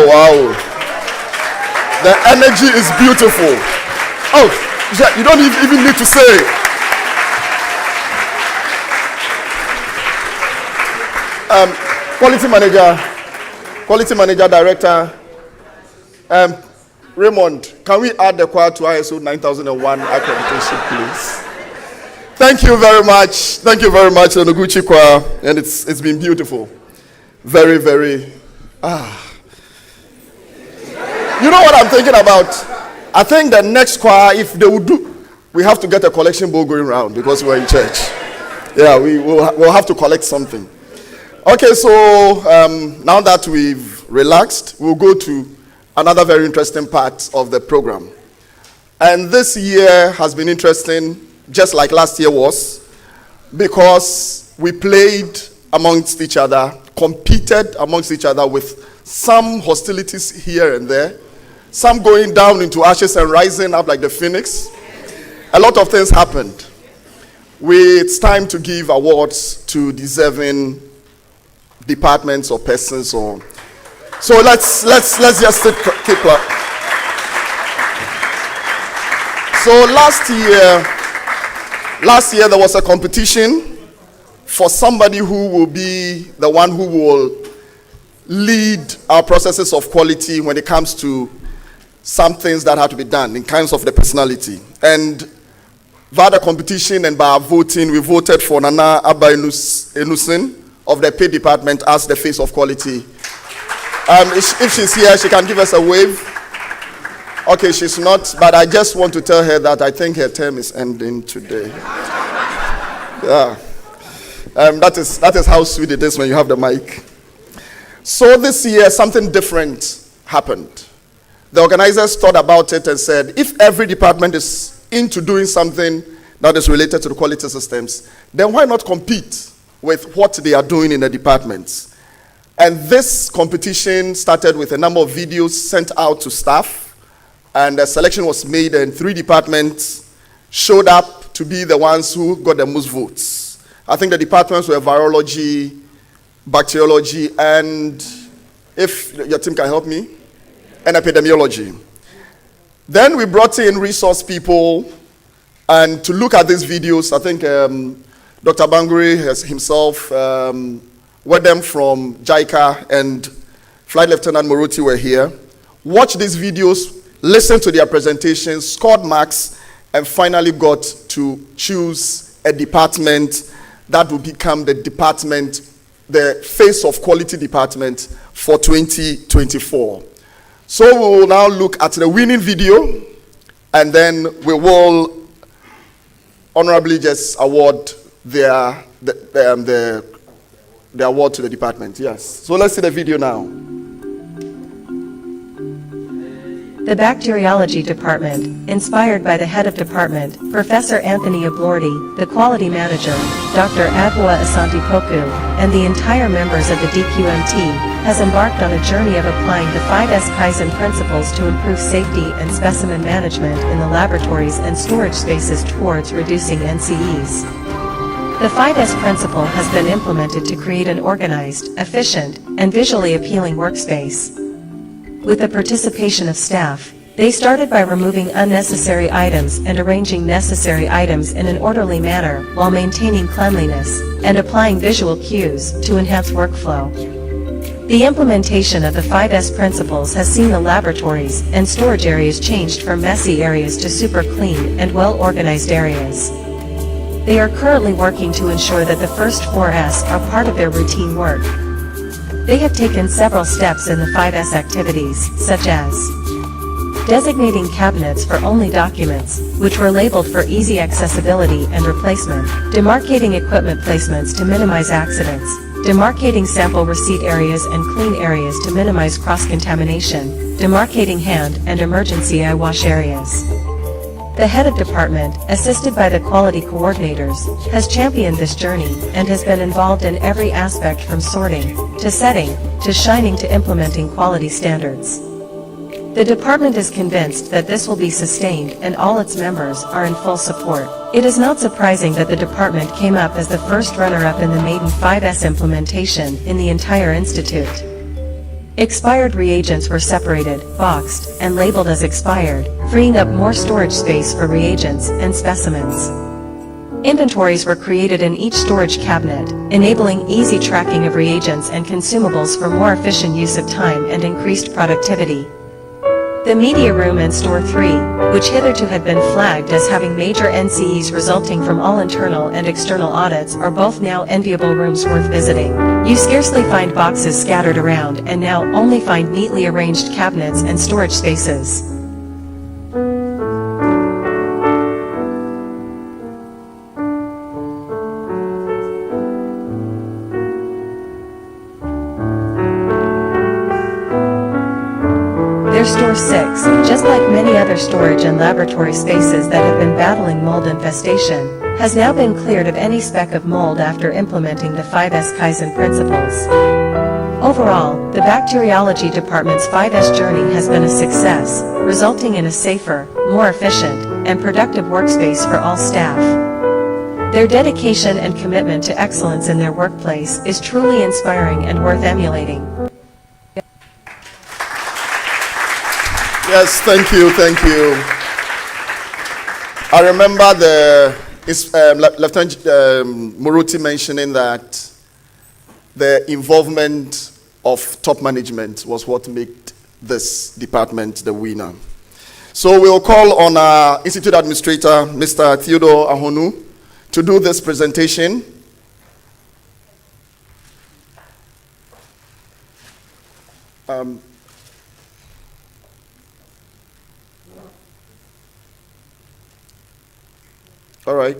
Wow. The energy is beautiful. Oh, you don't even need to say it. Quality manager, director, Raymond, can we add the choir to ISO 9001 accreditation, please? Thank you very much, the NOGUCHI choir, and it's been beautiful. Very, very, You know what I'm thinking about? I think the next choir, if they would do, we have to get a collection bowl going around because we're in church. Yeah, we'll have to collect something. Okay, so now that we've relaxed, we'll go to another very interesting part of the program. And this year has been interesting, just like last year was, because we played amongst each other, competed amongst each other with some hostilities here and there, some going down into ashes and rising up like the phoenix. A lot of things happened. It's time to give awards to deserving departments or persons. So let's just keep up. So last year there was a competition for somebody who will be the one who will lead our processes of quality when it comes to some things that have to be done in terms of the personality. And via the competition and by our voting, we voted for Nana Abba Enusin of the pay department as the face of quality. If she's here, she can give us a wave. Okay, she's not, but I just want to tell her that I think her term is ending today. Yeah. That is how sweet it is when you have the mic. So this year, something different happened. The organizers thought about it and said, if every department is into doing something that is related to the quality systems, then why not compete with what they are doing in the departments? And this competition started with a number of videos sent out to staff, and a selection was made, and 3 departments showed up to be the ones who got the most votes. I think the departments were virology, bacteriology, and, if your team can help me, and epidemiology. Then we brought in resource people and to look at these videos. I think Dr. Banguri has himself, with them from JICA, and Flight Lieutenant Moruti were here. Watch these videos, listen to their presentations, scored marks, and finally got to choose a department that will become the department, the face of quality department for 2024. So we will now look at the winning video, and then we will honorably just award the award to the department. Yes. So let's see the video now. The Bacteriology Department, inspired by the head of department, Professor Anthony Ablordi, the quality manager, Dr. Adwoa Asante-Poku, and the entire members of the DQMT, has embarked on a journey of applying the 5S Kaizen principles to improve safety and specimen management in the laboratories and storage spaces towards reducing NCEs. The 5S principle has been implemented to create an organized, efficient, and visually appealing workspace. With the participation of staff, they started by removing unnecessary items and arranging necessary items in an orderly manner while maintaining cleanliness and applying visual cues to enhance workflow. The implementation of the 5S principles has seen the laboratories and storage areas changed from messy areas to super clean and well-organized areas. They are currently working to ensure that the first 4S are part of their routine work. They have taken several steps in the 5S activities, such as designating cabinets for only documents, which were labeled for easy accessibility and replacement, demarcating equipment placements to minimize accidents, demarcating sample receipt areas and clean areas to minimize cross-contamination, demarcating hand and emergency eye wash areas. The head of department, assisted by the quality coordinators, has championed this journey and has been involved in every aspect from sorting, to setting, to shining to implementing quality standards. The department is convinced that this will be sustained and all its members are in full support. It is not surprising that the department came up as the first runner-up in the maiden 5S implementation in the entire institute. Expired reagents were separated, boxed, and labeled as expired, freeing up more storage space for reagents and specimens. Inventories were created in each storage cabinet, enabling easy tracking of reagents and consumables for more efficient use of time and increased productivity. The media room and store 3, which hitherto had been flagged as having major NCEs resulting from all internal and external audits, are both now enviable rooms worth visiting. You scarcely find boxes scattered around and now only find neatly arranged cabinets and storage spaces. Store 6, just like many other storage and laboratory spaces that have been battling mold infestation, has now been cleared of any speck of mold after implementing the 5S Kaizen principles. Overall, the Bacteriology Department's 5S journey has been a success, resulting in a safer, more efficient, and productive workspace for all staff. Their dedication and commitment to excellence in their workplace is truly inspiring and worth emulating. Yes, thank you, thank you. I remember Lieutenant Moruti mentioning that the involvement of top management was what made this department the winner. So we'll call on our Institute Administrator, Mr. Theodore Ahonu, to do this presentation. All right.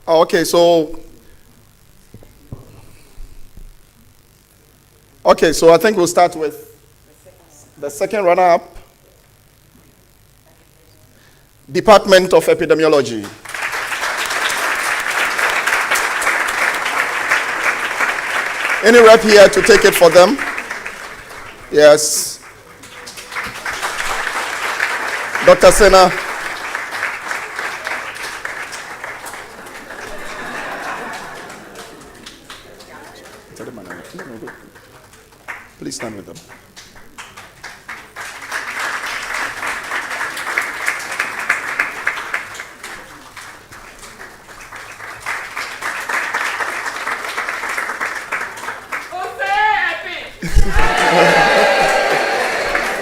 Oh, okay, so I think we'll start with the second runner-up, Department of Epidemiology. Any rep here to take it for them? Yes. Dr. Sena. Please stand with them.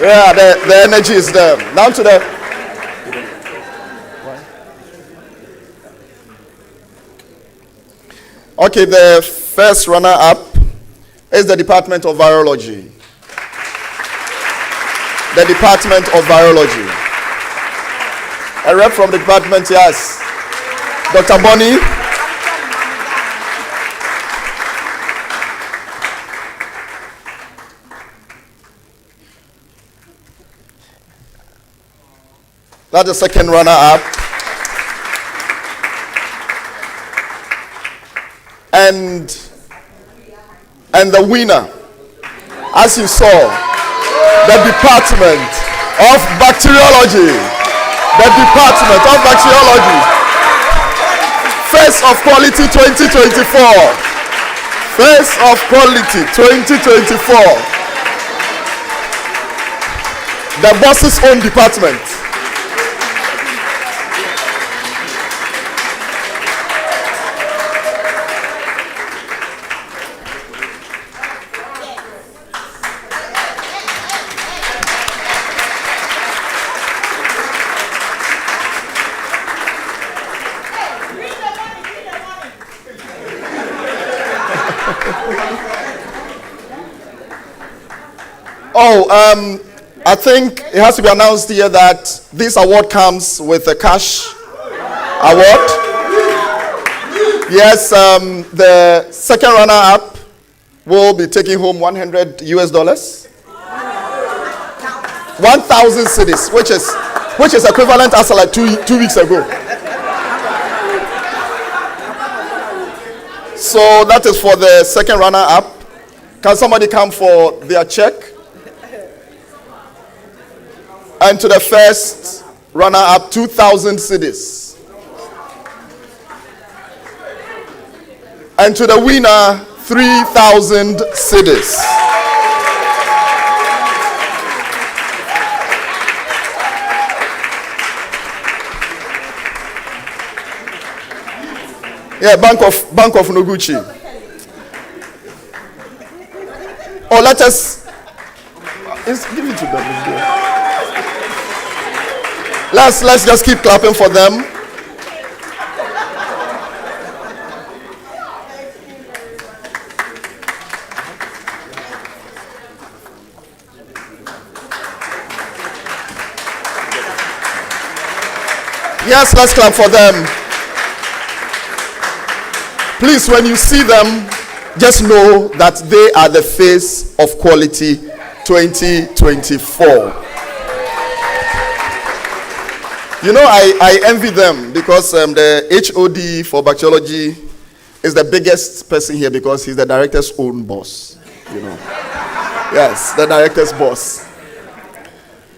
Yeah, the energy is there. Now to the. Okay, the first runner-up is the Department of Virology. The Department of Virology. A rep from the department, yes. Dr. Bonnie. That's the second runner-up. And the winner, as you saw, the Department of Bacteriology. The Department of Bacteriology. Face of Quality 2024. Face of Quality 2024. The boss's own department. I think it has to be announced here that this award comes with a cash award. Yes, the second runner-up will be taking home $100 US. 1,000 cedis, which is equivalent as like two weeks ago. So that is for the second runner-up. Can somebody come for their check? And to the first runner-up, 2,000 cedis. And to the winner, 3,000 cedis. Yeah, Bank of Noguchi. Oh, let us give it to them. Let's just keep clapping for them. Yes, let's clap for them. Please, when you see them, just know that they are the face of Quality 2024. You know, I envy them because the HOD for bacteriology is the biggest person here because he's the director's own boss. You know, yes, the director's boss.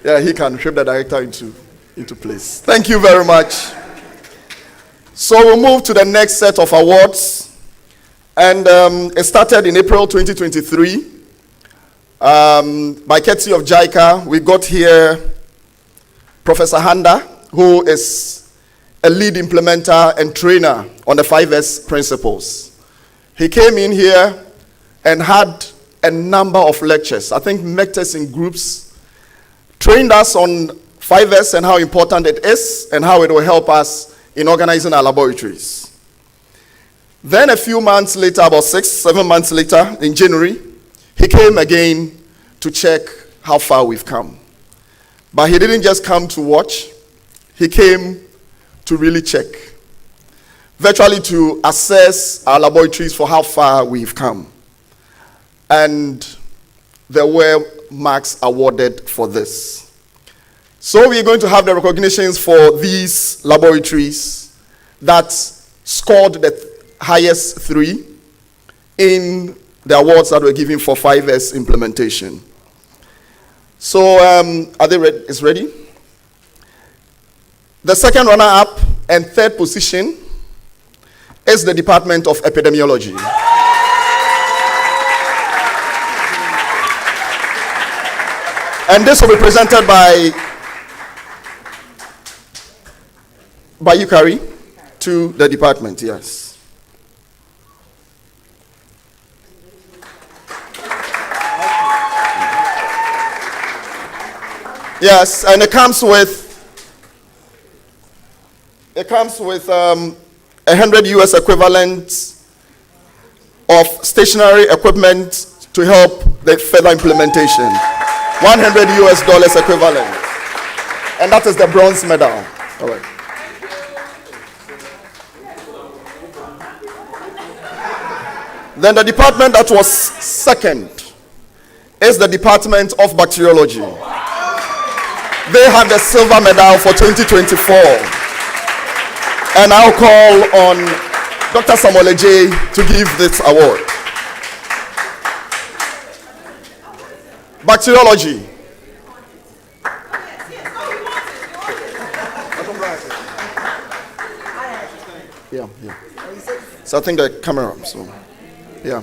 Yeah, he can shape the director into place. Thank you very much. So we'll move to the next set of awards, and it started in April 2023. By courtesy of JICA, we got here Professor Handa, who is a lead implementer and trainer on the 5S principles. He came in here and had a number of lectures. I think met us in groups, trained us on 5S and how important it is and how it will help us in organizing our laboratories. Then a few months later, about 6-7 months later, in January, he came again to check how far we've come. But he didn't just come to watch, he came to really check. Virtually to assess our laboratories for how far we've come. And there were marks awarded for this. So we're going to have the recognitions for these laboratories that scored the highest 3 in the awards that were given for 5S implementation. So are they ready? Is ready? The second runner-up and third position is the Department of Epidemiology. And this will be presented by Yukari to the department, yes. Yes, and it comes with 100 US equivalent of stationary equipment to help the further implementation. $100 US equivalent. And that is the bronze medal. All right. Then the department that was second is the Department of Bacteriology. They had the silver medal for 2024. And I'll call on Dr. Samuel J. to give this award. Bacteriology. Yeah. So I think the camera, so yeah.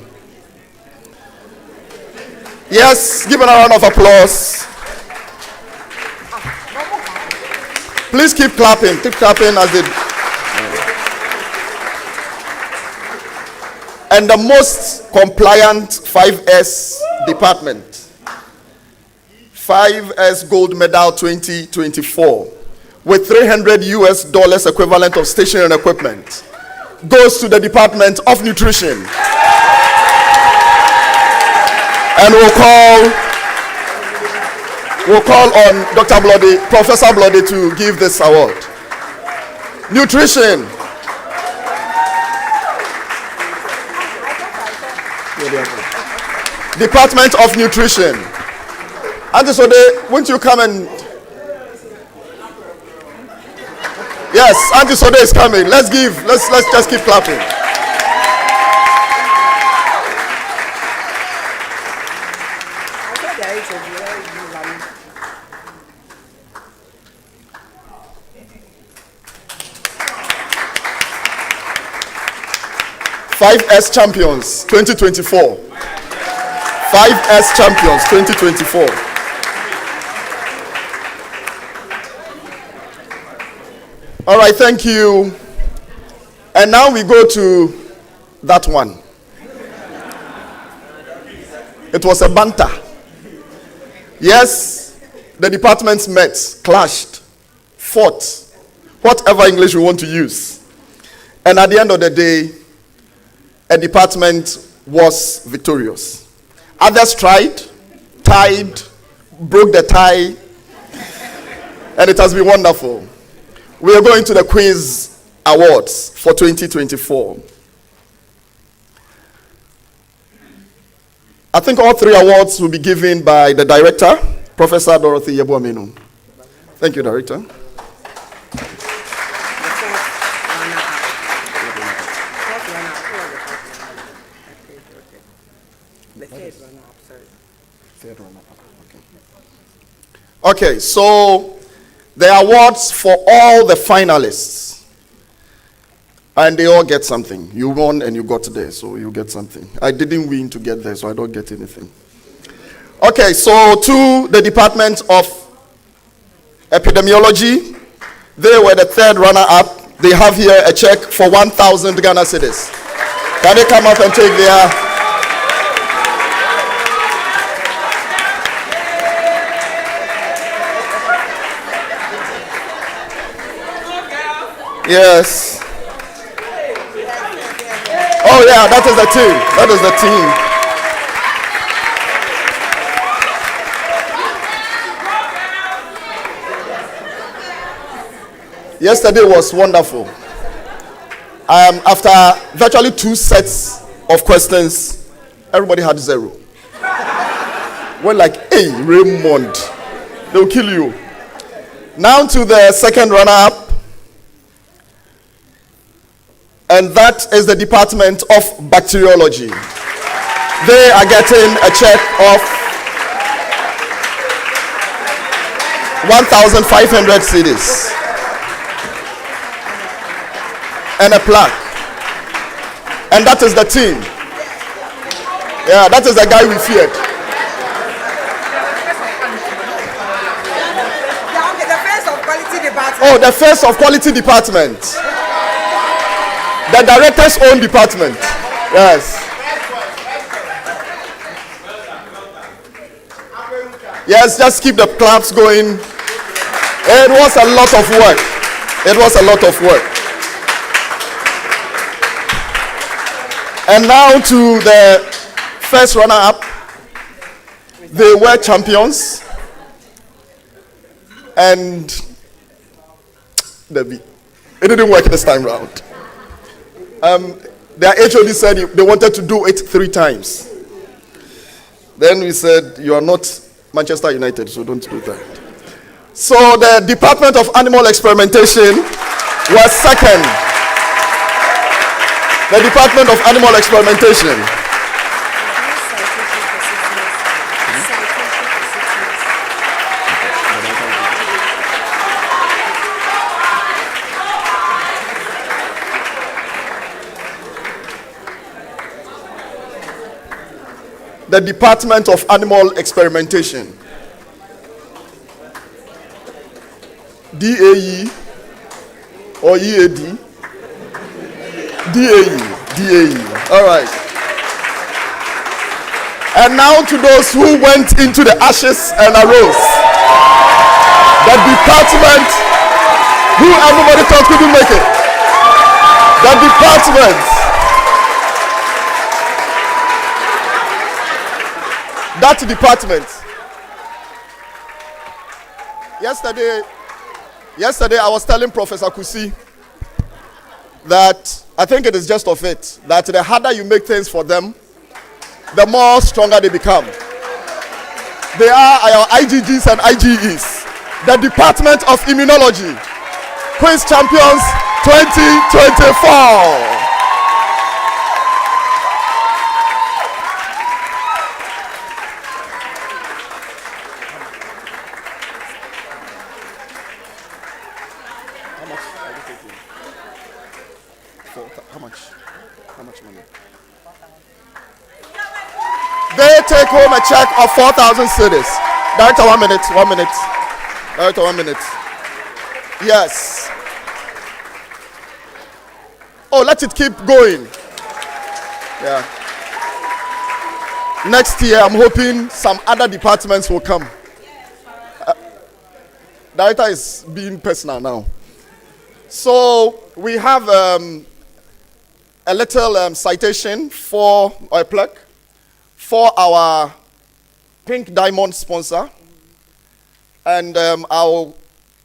Yes, give a round of applause. Please keep clapping as they. And the most compliant 5S department, 5S Gold Medal 2024, with $300 US equivalent of stationary equipment, goes to the Department of Nutrition. And we'll call on Dr. Bloody, Professor Bloody, to give this award. Nutrition. Department of Nutrition. Auntie Sode, won't you come and... Yes, Auntie Sode is coming. Let's just keep clapping. S Champions 2024. 5S Champions 2024. All right, thank you. And now we go to that one. It was a banter. Yes, the departments met, clashed, fought, whatever English we want to use. And at the end of the day, a department was victorious. Others tried, tied, broke the tie, and it has been wonderful. We are going to the quiz awards for 2024. I think all 3 awards will be given by the director, Professor Dorothy Yeboamenu. Thank you, Director. Okay, so the awards for all the finalists, and they all get something. You won and you got there, so you get something. I didn't win to get there, so I don't get anything. Okay, so to the Department of Epidemiology, they were the 3rd runner-up. They have here a check for 1,000 Ghana cedis. Can they come up and take their... Yes. Oh yeah, that is the team. That is the team. Yesterday was wonderful. After virtually 2 sets of questions, everybody had 0. We're like, hey, Raymond, they'll kill you. Now to the second runner-up. And that is the Department of Bacteriology. They are getting a check of 1,500 cedis and a plaque. And that is the team. Yeah, that is the guy we feared. The face of quality department. Oh, the face of quality department. The director's own department. Yes. Yes, just keep the claps going. It was a lot of work. It was a lot of work. And now to the first runner-up. They were champions. And it didn't work this time round. Their HOD said they wanted to do it 3 times. Then we said, you are not Manchester United, so don't do that. So the Department of Animal Experimentation was second. The Department of Animal Experimentation. The Department of Animal Experimentation. DAE or EAD? DAE. All right. And now to those who went into the ashes and arose. The department who everybody thought couldn't make it. The department. That department. Yesterday I was telling Professor Kusi that I think it is just of it that the harder you make things for them, the more stronger they become. They are our IGGs and IGEs. The Department of Immunology. Quiz Champions 2024. How much money? They take home a check of 4,000 cedis. Director, 1 minute. Director, 1 minute. Yes. Oh, let it keep going. Yeah. Next year, I'm hoping some other departments will come. Director is being personal now. So we have a little citation or a plaque for our Pink Diamond sponsor. And I'll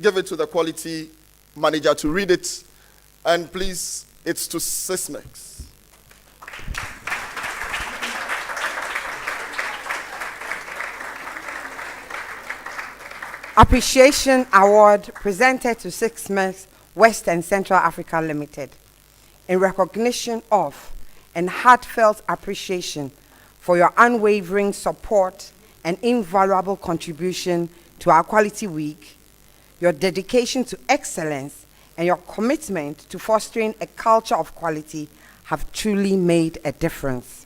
give it to the quality manager to read it. And please, it's to Sysmex. Appreciation Award presented to Sysmex West and Central Africa Limited in recognition of and heartfelt appreciation for your unwavering support and invaluable contribution to our Quality Week, your dedication to excellence, and your commitment to fostering a culture of quality have truly made a difference.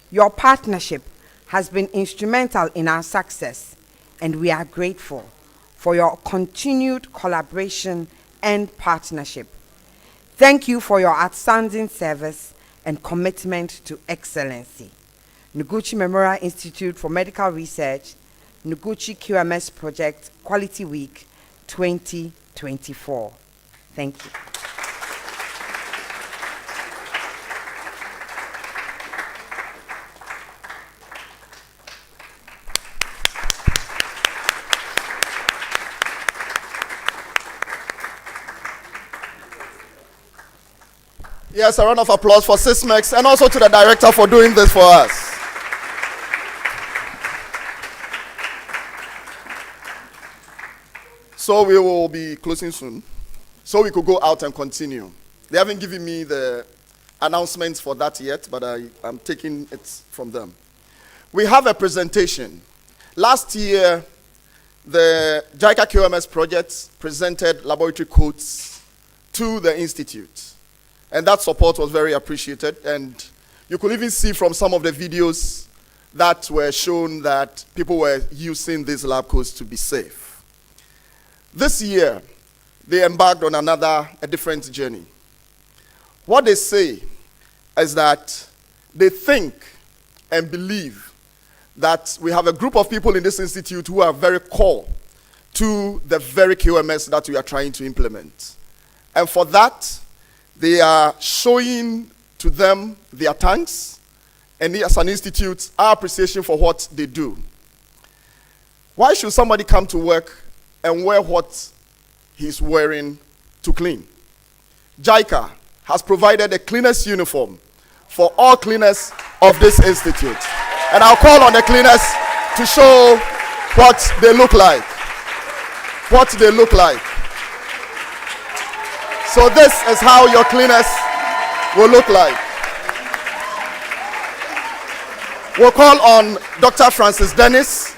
Your partnership has been instrumental in our success, and we are grateful for your continued collaboration and partnership. Thank you for your outstanding service and commitment to excellency. Noguchi Memorial Institute for Medical Research, Noguchi QMS Project Quality Week 2024. Thank you. Yes, a round of applause for Sysmex and also to the director for doing this for us. So we will be closing soon, so we could go out and continue. They haven't given me the announcements for that yet, but I'm taking it from them. We have a presentation. Last year, the JICA QMS project presented laboratory coats to the institute, and that support was very appreciated. And you could even see from some of the videos that were shown that people were using these lab coats to be safe. This year, they embarked on a different journey. What they say is that they think and believe that we have a group of people in this institute who are very core to the very QMS that we are trying to implement. And for that, they are showing to them their thanks, and as an institute, our appreciation for what they do. Why should somebody come to work and wear what he's wearing to clean? JICA has provided the cleanest uniform for all cleaners of this institute. And I'll call on the cleaners to show what they look like. What they look like. So this is how your cleaners will look like. We'll call on Dr. Francis Dennis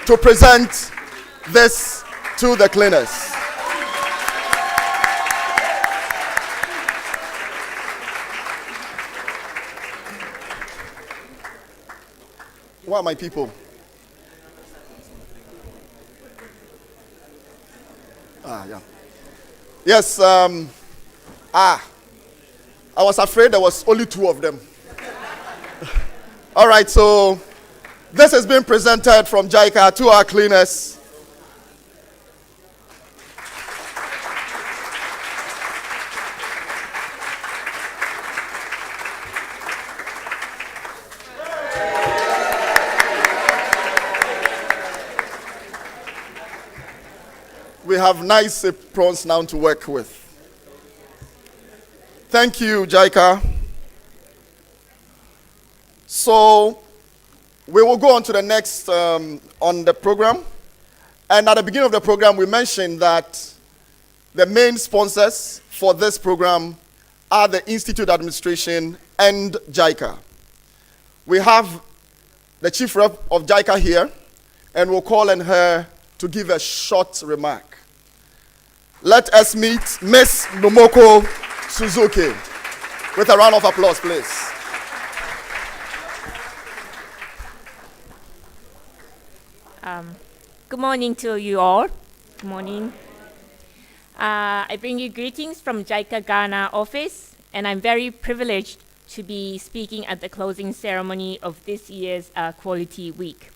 to present this to the cleaners. Where are my people? Yeah. Yes, I was afraid there was only two of them. All right, so this has been presented from JICA to our cleaners. We have nice aprons now to work with. Thank you, JICA. So we will go on to the next on the program. And at the beginning of the program, we mentioned that the main sponsors for this program are the Institute Administration and JICA. We have the Chief Rep of JICA here, and we'll call on her to give a short remark. Let us meet Miss Nomoko Suzuki with a round of applause, please. Good morning to you all. Good morning. I bring you greetings from JICA Ghana office, and I'm very privileged to be speaking at the closing ceremony of this year's Quality Week.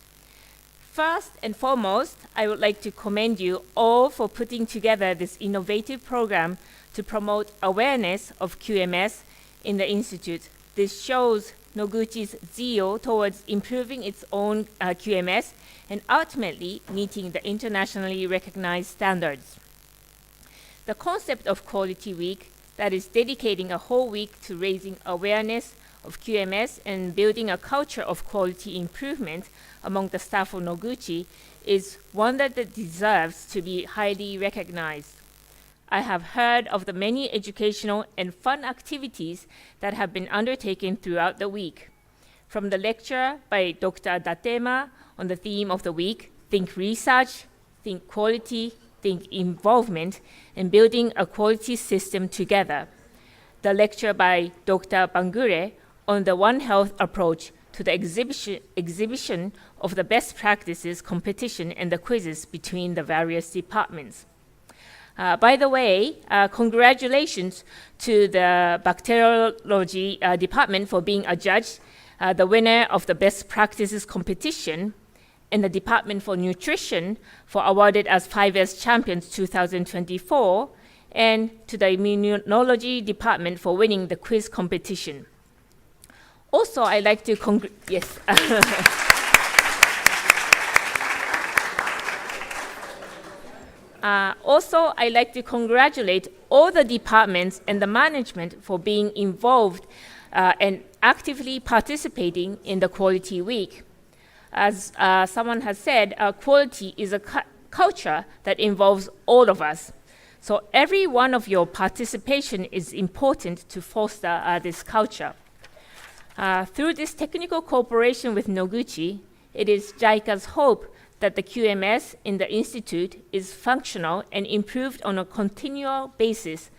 First and foremost, I would like to commend you all for putting together this innovative program to promote awareness of QMS in the Institute. This shows Noguchi's zeal towards improving its own QMS and ultimately meeting the internationally recognized standards. The concept of Quality Week, that is dedicating a whole week to raising awareness of QMS and building a culture of quality improvement among the staff of Noguchi, is one that deserves to be highly recognized. I have heard of the many educational and fun activities that have been undertaken throughout the week. From the lecture by Dr. Datema on the theme of the week, Think Research, Think Quality, Think Involvement, and Building a Quality System Together. The lecture by Dr. Bangure on the One Health approach to the exhibition of the best practices competition and the quizzes between the various departments. By the way, congratulations to the bacteriology department for being a judge, the winner of the best practices competition, and the Department for Nutrition for awarded as 5S Champions 2024, and to the Immunology Department for winning the quiz competition. Also, I'd like to yes. Also, I'd like to congratulate all the departments and the management for being involved and actively participating in the Quality Week. As someone has said, quality is a culture that involves all of us. So every one of your participation is important to foster this culture. Through this technical cooperation with Noguchi, it is JICA's hope that the QMS in the Institute is functional and improved on a continual basis.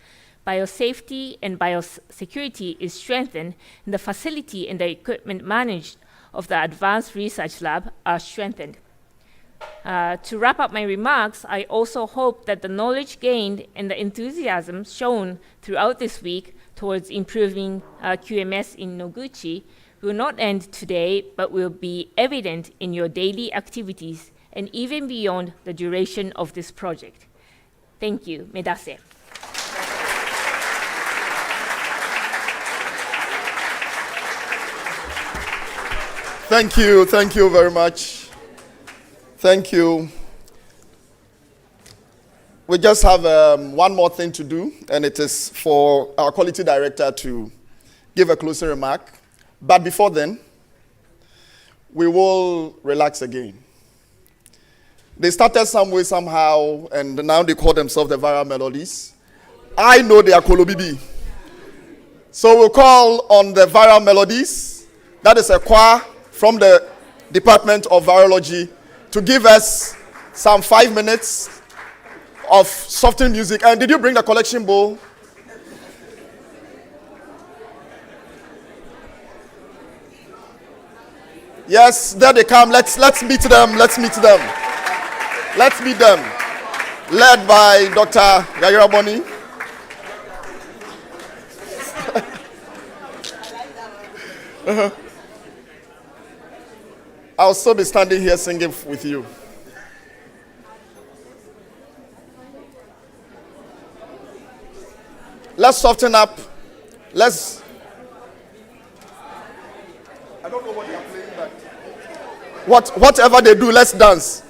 Biosafety and biosecurity is strengthened, and the facility and the equipment managed of the Advanced Research Lab are strengthened. To wrap up my remarks, I also hope that the knowledge gained and the enthusiasm shown throughout this week towards improving QMS in Noguchi will not end today, but will be evident in your daily activities and even beyond the duration of this project. Thank you. Medase. Thank you very much. Thank you. We just have one more thing to do, and it is for our quality director to give a closing remark. But before then, we will relax again. They started some way, somehow, and now they call themselves the Viral Melodies. I know they are Kolobibi. So we'll call on the Viral Melodies. That is a choir from the Department of Virology to give us some 5 minutes of softening music. And did you bring the collection bowl? Yes, there they come. Let's meet them. Let's meet them. Let's meet them. Led by Dr. Yayira Boni. I'll still be standing here singing with you. Let's soften up. Let's. I don't know what they are playing, but whatever they do, let's dance.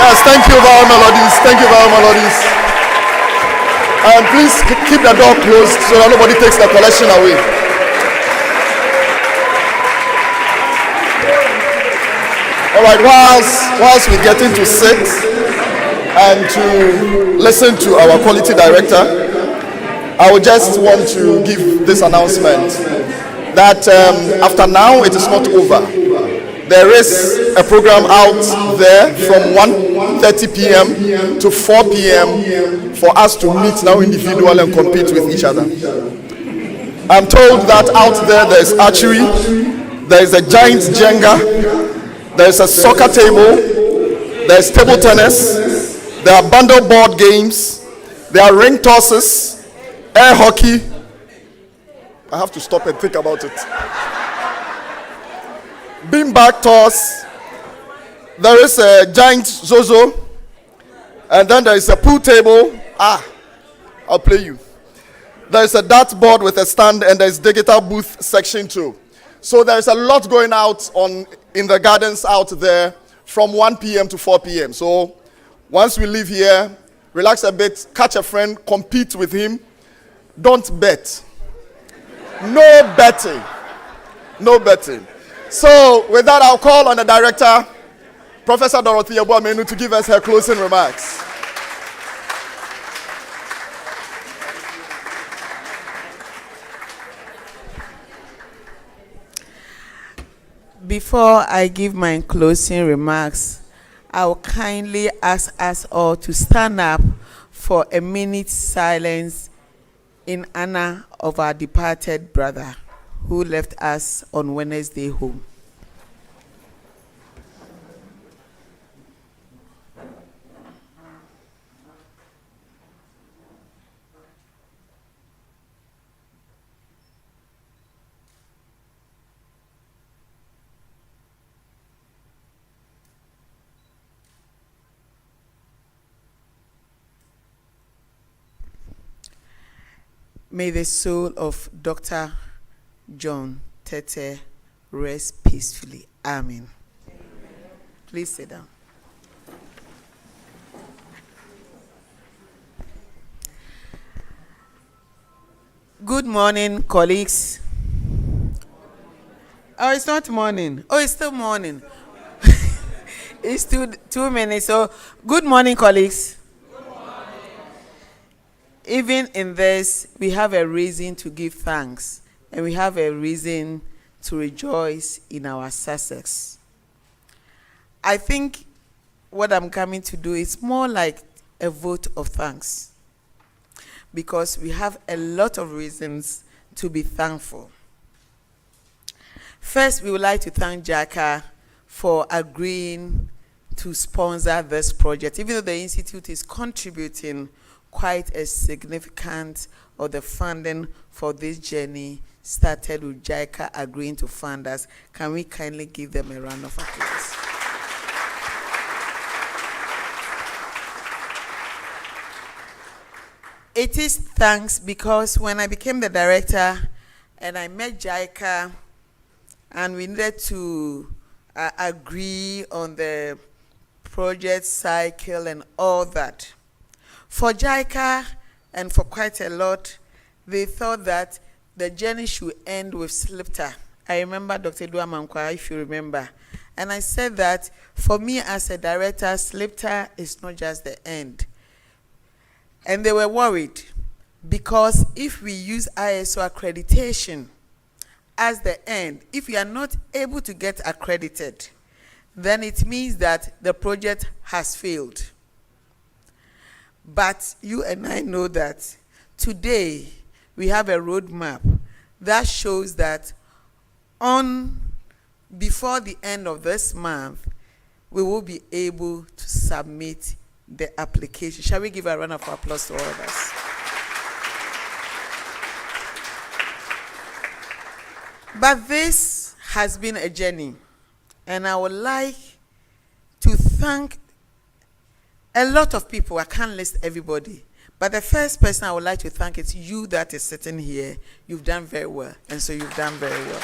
Yes, thank you, Val Melodies. Thank you, Val Melodies. And please keep the door closed so that nobody takes the collection away. All right, whilst we get into sit and to listen to our quality director, I would just want to give this announcement that after now it is not over. There is a program out there from 1:30 p.m. to 4 p.m. for us to meet now individually and compete with each other. I'm told that out there is archery, there is a giant Jenga, there is a soccer table, there is table tennis, there are bundle board games, there are ring tosses, air hockey. I have to stop and think about it. Beanbag toss. There is a giant zozo, and then there is a pool table. I'll play you. There is a dartboard with a stand, and there is digital booth section too. So there is a lot going out in the gardens out there from 1 p.m. to 4 p.m. So once we leave here, relax a bit, catch a friend, compete with him. Don't bet. No betting. No betting. So with that, I'll call on the director, Professor Dorothy Ebuamenu, to give us her closing remarks. Before I give my closing remarks, I will kindly ask us all to stand up for a minute silence in honor of our departed brother who left us on Wednesday home. May the soul of Dr. John Tete rest peacefully. Amen. Please sit down. Good morning, colleagues. Oh, it's not morning. Oh, it's still morning. It's 2 minutes. So, good morning, colleagues. Even in this, we have a reason to give thanks, and we have a reason to rejoice in our success. I think what I'm coming to do is more like a vote of thanks, because we have a lot of reasons to be thankful. First, we would like to thank JICA for agreeing to sponsor this project, even though the Institute is contributing quite a significant of the funding for this journey started with JICA agreeing to fund us. Can we kindly give them a round of applause? It is thanks because when I became the director and I met JICA and we needed to agree on the project cycle and all that, for JICA and for quite a lot, they thought that the journey should end with SLIPTA. I remember Dr. Dua Mankwa, if you remember. And I said that for me as a director, SLIPTA is not just the end. And they were worried because if we use ISO accreditation as the end, if we are not able to get accredited, then it means that the project has failed. But you and I know that today we have a roadmap that shows that before the end of this month, we will be able to submit the application. Shall we give a round of applause to all of us? But this has been a journey, and I would like to thank a lot of people. I can't list everybody, but the first person I would like to thank is you that is sitting here. You've done very well, and so you've done very well.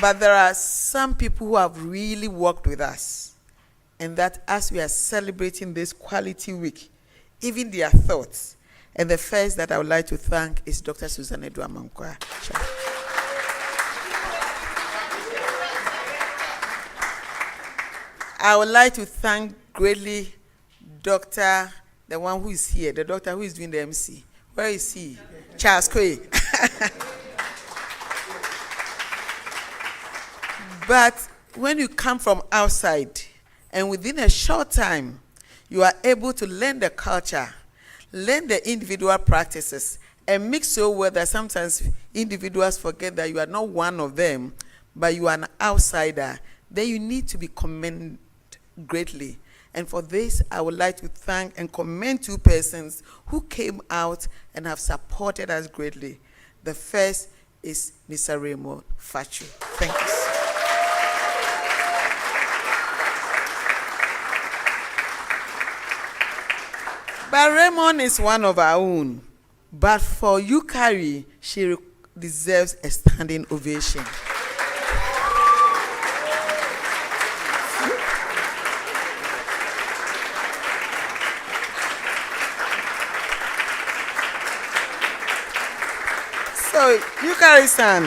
But there are some people who have really worked with us. And that as we are celebrating this quality week, even their thoughts. And the first that I would like to thank is Dr. Susan Eduamankwa. I would like to thank greatly Dr. the one who is here, the doctor who is doing the MC. Where is he? Charles Quay. But when you come from outside, and within a short time, you are able to learn the culture, learn the individual practices, and mix so well that sometimes individuals forget that you are not one of them, but you are an outsider, then you need to be commended greatly. And for this, I would like to thank and commend two persons who came out and have supported us greatly. The first is Mr. Raymond Fachu. Thank you. But Raymond is one of our own. But for Yukari, she deserves a standing ovation. So, Yukari-san,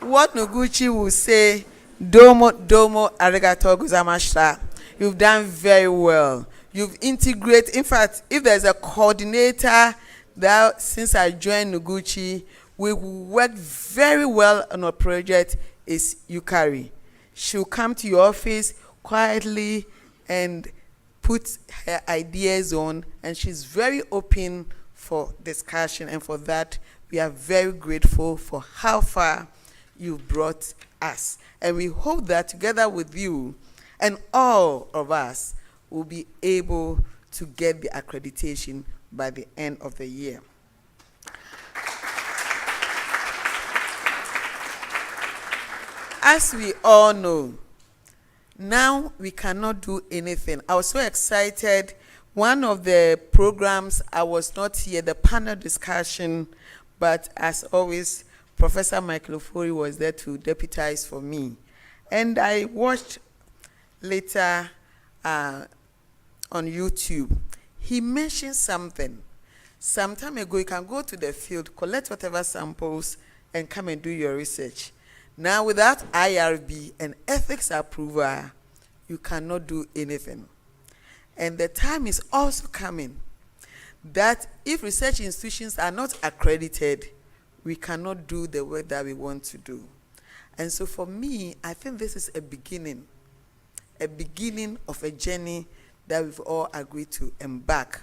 what Noguchi will say, domo arigato gozaimasu. You've done very well. You've integrated. In fact, if there's a coordinator that since I joined Noguchi, we worked very well on a project is Yukari. She'll come to your office quietly and put her ideas on, and she's very open for discussion, and for that, we are very grateful for how far you've brought us. And we hope that together with you and all of us, will be able to get the accreditation by the end of the year. As we all know, now we cannot do anything. I was so excited. One of the programs, I was not here, the panel discussion, but as always, Professor Michael Ofori was there to deputize for me. And I watched later on YouTube. He mentioned something. Some time ago, you can go to the field, collect whatever samples, and come and do your research. Now, without IRB and ethics approval, you cannot do anything. And the time is also coming that if research institutions are not accredited, we cannot do the work that we want to do. And so for me, I think this is a beginning of a journey that we've all agreed to embark.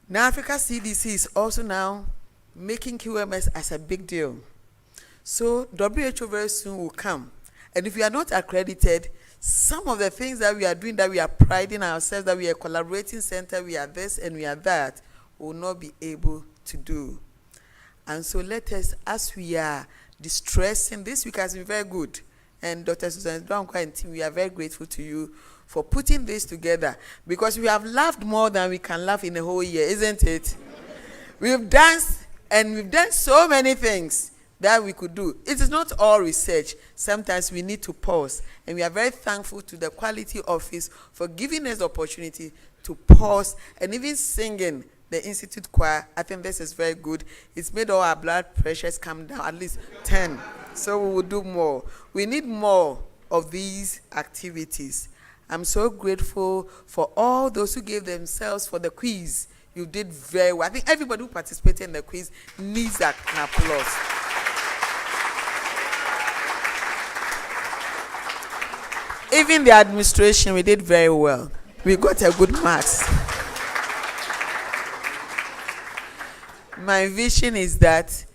Now, Africa CDC is also now making QMS as a big deal. So WHO very soon will come. And if we are not accredited, some of the things that we are doing, that we are priding ourselves, that we are a collaborating center, we are this and we are that, will not be able to do. And so let us, as we are distressing, this week has been very good. And Dr. Susan Eduamankwa and team, we are very grateful to you for putting this together, because we have laughed more than we can laugh in a whole year, isn't it? We've danced and we've done so many things that we could do. It is not all research. Sometimes we need to pause. And we are very thankful to the Quality Office for giving us the opportunity to pause and even singing the Institute Choir. I think this is very good. It's made all our blood pressures come down, at least 10. So we will do more. We need more of these activities. I'm so grateful for all those who gave themselves for the quiz. You did very well. I think everybody who participated in the quiz needs an applause. Even the administration, we did very well. We got a good marks. My vision is that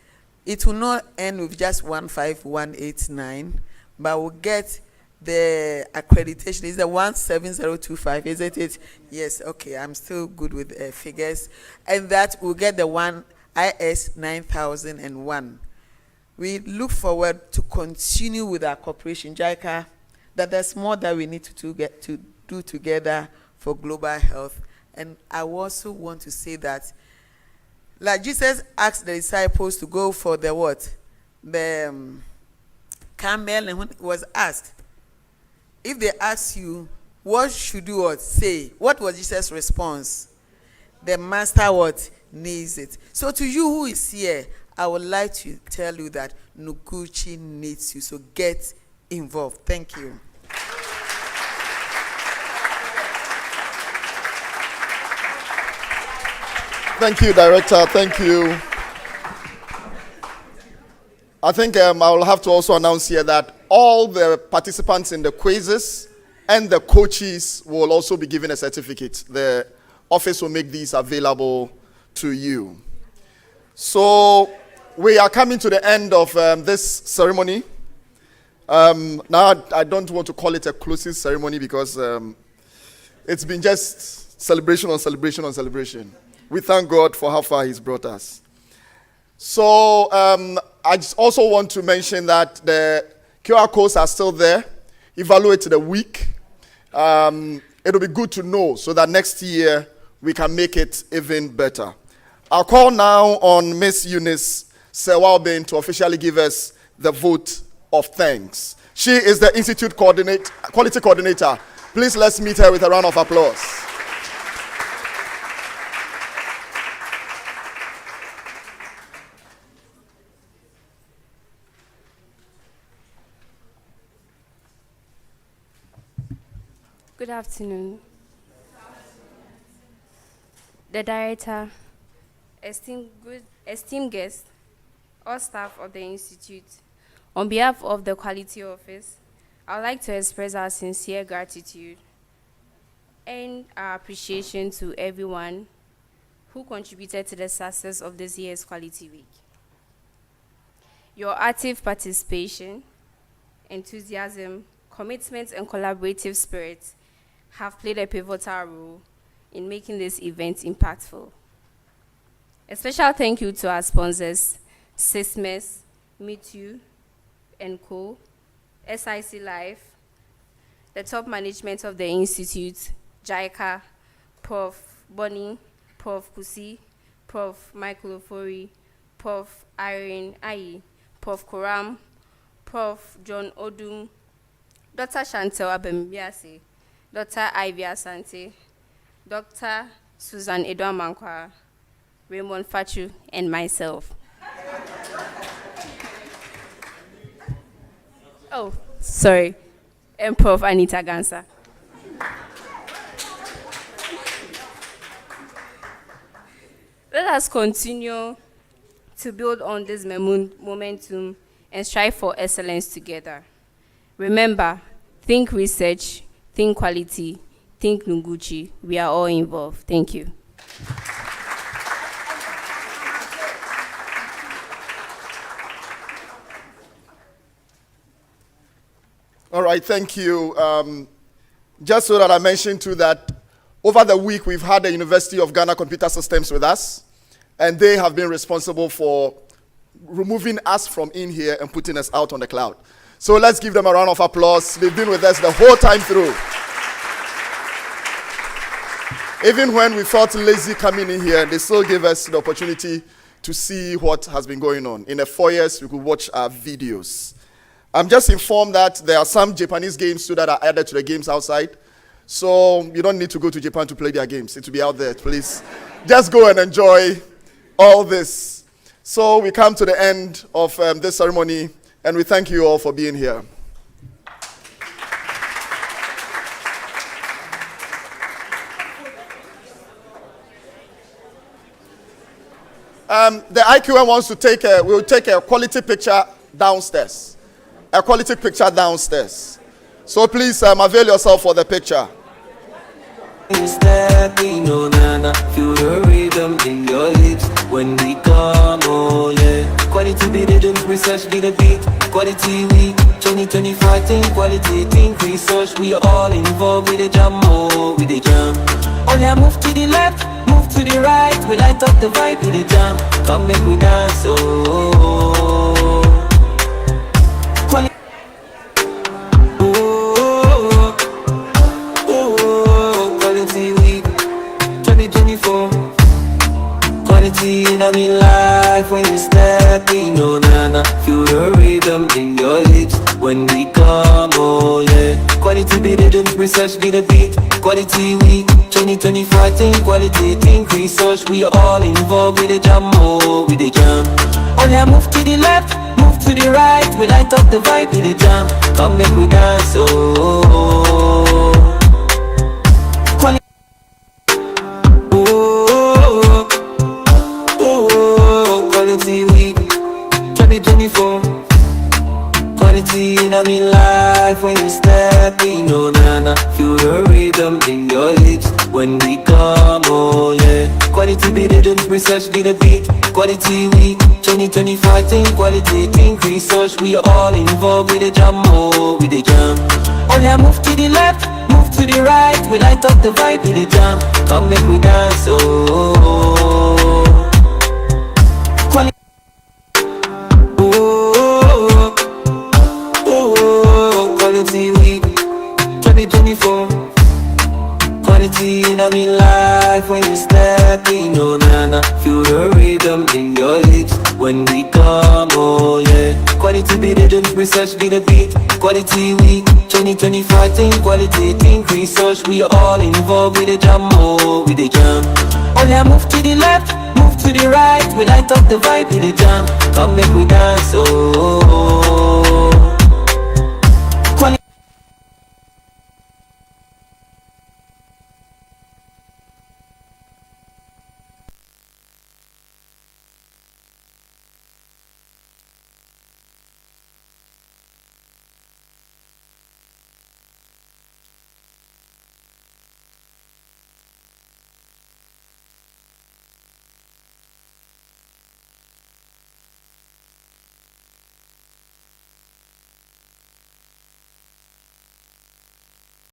it will not end with just 15189, but we'll get the accreditation. Is the 17025, isn't it? Yes, okay, I'm still good with figures. And that we'll get the one IS 9001. We look forward to continue with our cooperation, JICA, that there's more that we need to do together for global health. And I also want to say that, like Jesus asked the disciples to go for the what? the camel, and when it was asked, if they ask you, what should you say? What was Jesus' response? The master what needs it. So to you who is here, I would like to tell you that NOGUCHI needs you. So get involved. Thank you. Thank you, Director. Thank you. I think I will have to also announce here that all the participants in the quizzes and the coaches will also be given a certificate. The office will make these available to you. So we are coming to the end of this ceremony. Now I don't want to call it a closing ceremony because it's been just celebration on celebration on celebration. We thank God for how far He's brought us. So I just also want to mention that the QR codes are still there. Evaluate the week. It'll be good to know so that next year we can make it even better. I'll call now on Miss Eunice Sewalbin to officially give us the vote of thanks. She is the Institute Quality Coordinator. Please let's meet her with a round of applause. Good afternoon. The Director, esteemed guests, all staff of the Institute, on behalf of the Quality Office, I would like to express our sincere gratitude and our appreciation to everyone who contributed to the success of this year's Quality Week. Your active participation, enthusiasm, commitment, and collaborative spirit have played a pivotal role in making this event impactful. A special thank you to our sponsors, SISMES, Meet You, and Co., SIC Life, the top management of the Institute, JICA, Prof. Bonnie, Prof. Kusi, Prof. Michael Ofori, Prof. Irene Ayi, Prof. Koram, Prof. John Odum, Dr. Chantel Abembiase, Dr. Ivy Asante, Dr. Susan Edouard-Mankwa, Raymond Fachu, and myself. Oh, sorry, and Prof. Anita Gansa. Let us continue to build on this momentum and strive for excellence together. Remember, think research, think quality, think NOGUCHI. We are all involved. Thank you. All right, thank you. Just so that I mentioned too that over the week we've had the University of Ghana Computer Systems with us, and they have been responsible for removing us from in here and putting us out on the cloud. So let's give them a round of applause. They've been with us the whole time through. Even when we felt lazy coming in here, they still gave us the opportunity to see what has been going on. In the foyers, we could watch our videos. I'm just informed that there are some Japanese games too that are added to the games outside. So you don't need to go to Japan to play their games. It will be out there, please. Just go and enjoy all this. So we come to the end of this ceremony, and we thank you all for being here. The IQM wants to we'll take a quality picture downstairs. A quality picture downstairs. So please avail yourself for the picture. Stepping on and feel the rhythm in your lips when we come, oh yeah. Quality be the drink, research be the beat. Quality week 2025, think quality, think research. We are all involved with the jam, oh, with the jam. Oh yeah, move to the left, move to the right. We light up the vibe with the jam. Come make we dance, oh. Quality. Quality week 2024. Quality in a me life when you step in, oh nana. Feel the rhythm in your lips when we come, oh yeah. Quality be the dance, research be the beat. Quality week, 2025 think quality think research. We are all involved with the jam, oh, with the jam. Oh yeah, move to the left, move to the right. We light up the vibe with the jam. Come make we dance, oh. Quality. Quality week 2024. Quality in a me life when you step in, oh nana. Feel the rhythm in your lips when we come, oh yeah. Quality be the dance, research be the beat. Quality week 2025 think quality think research. We are all involved with the jam, oh, with the jam. Oh yeah, move to the left, move to the right. We light up the vibe with the jam. Come make we dance, oh. Quality. Quality week 2024. Quality in a me life when you step in, oh nana. Feel the rhythm in your lips when we come, oh yeah. Quality be the dance, research be the beat. Quality week 2025 think quality think research. We are all involved with the jam, oh, with the jam. Oh yeah, move to the left, move to the right. We light up the vibe with the jam. Come make we dance, oh.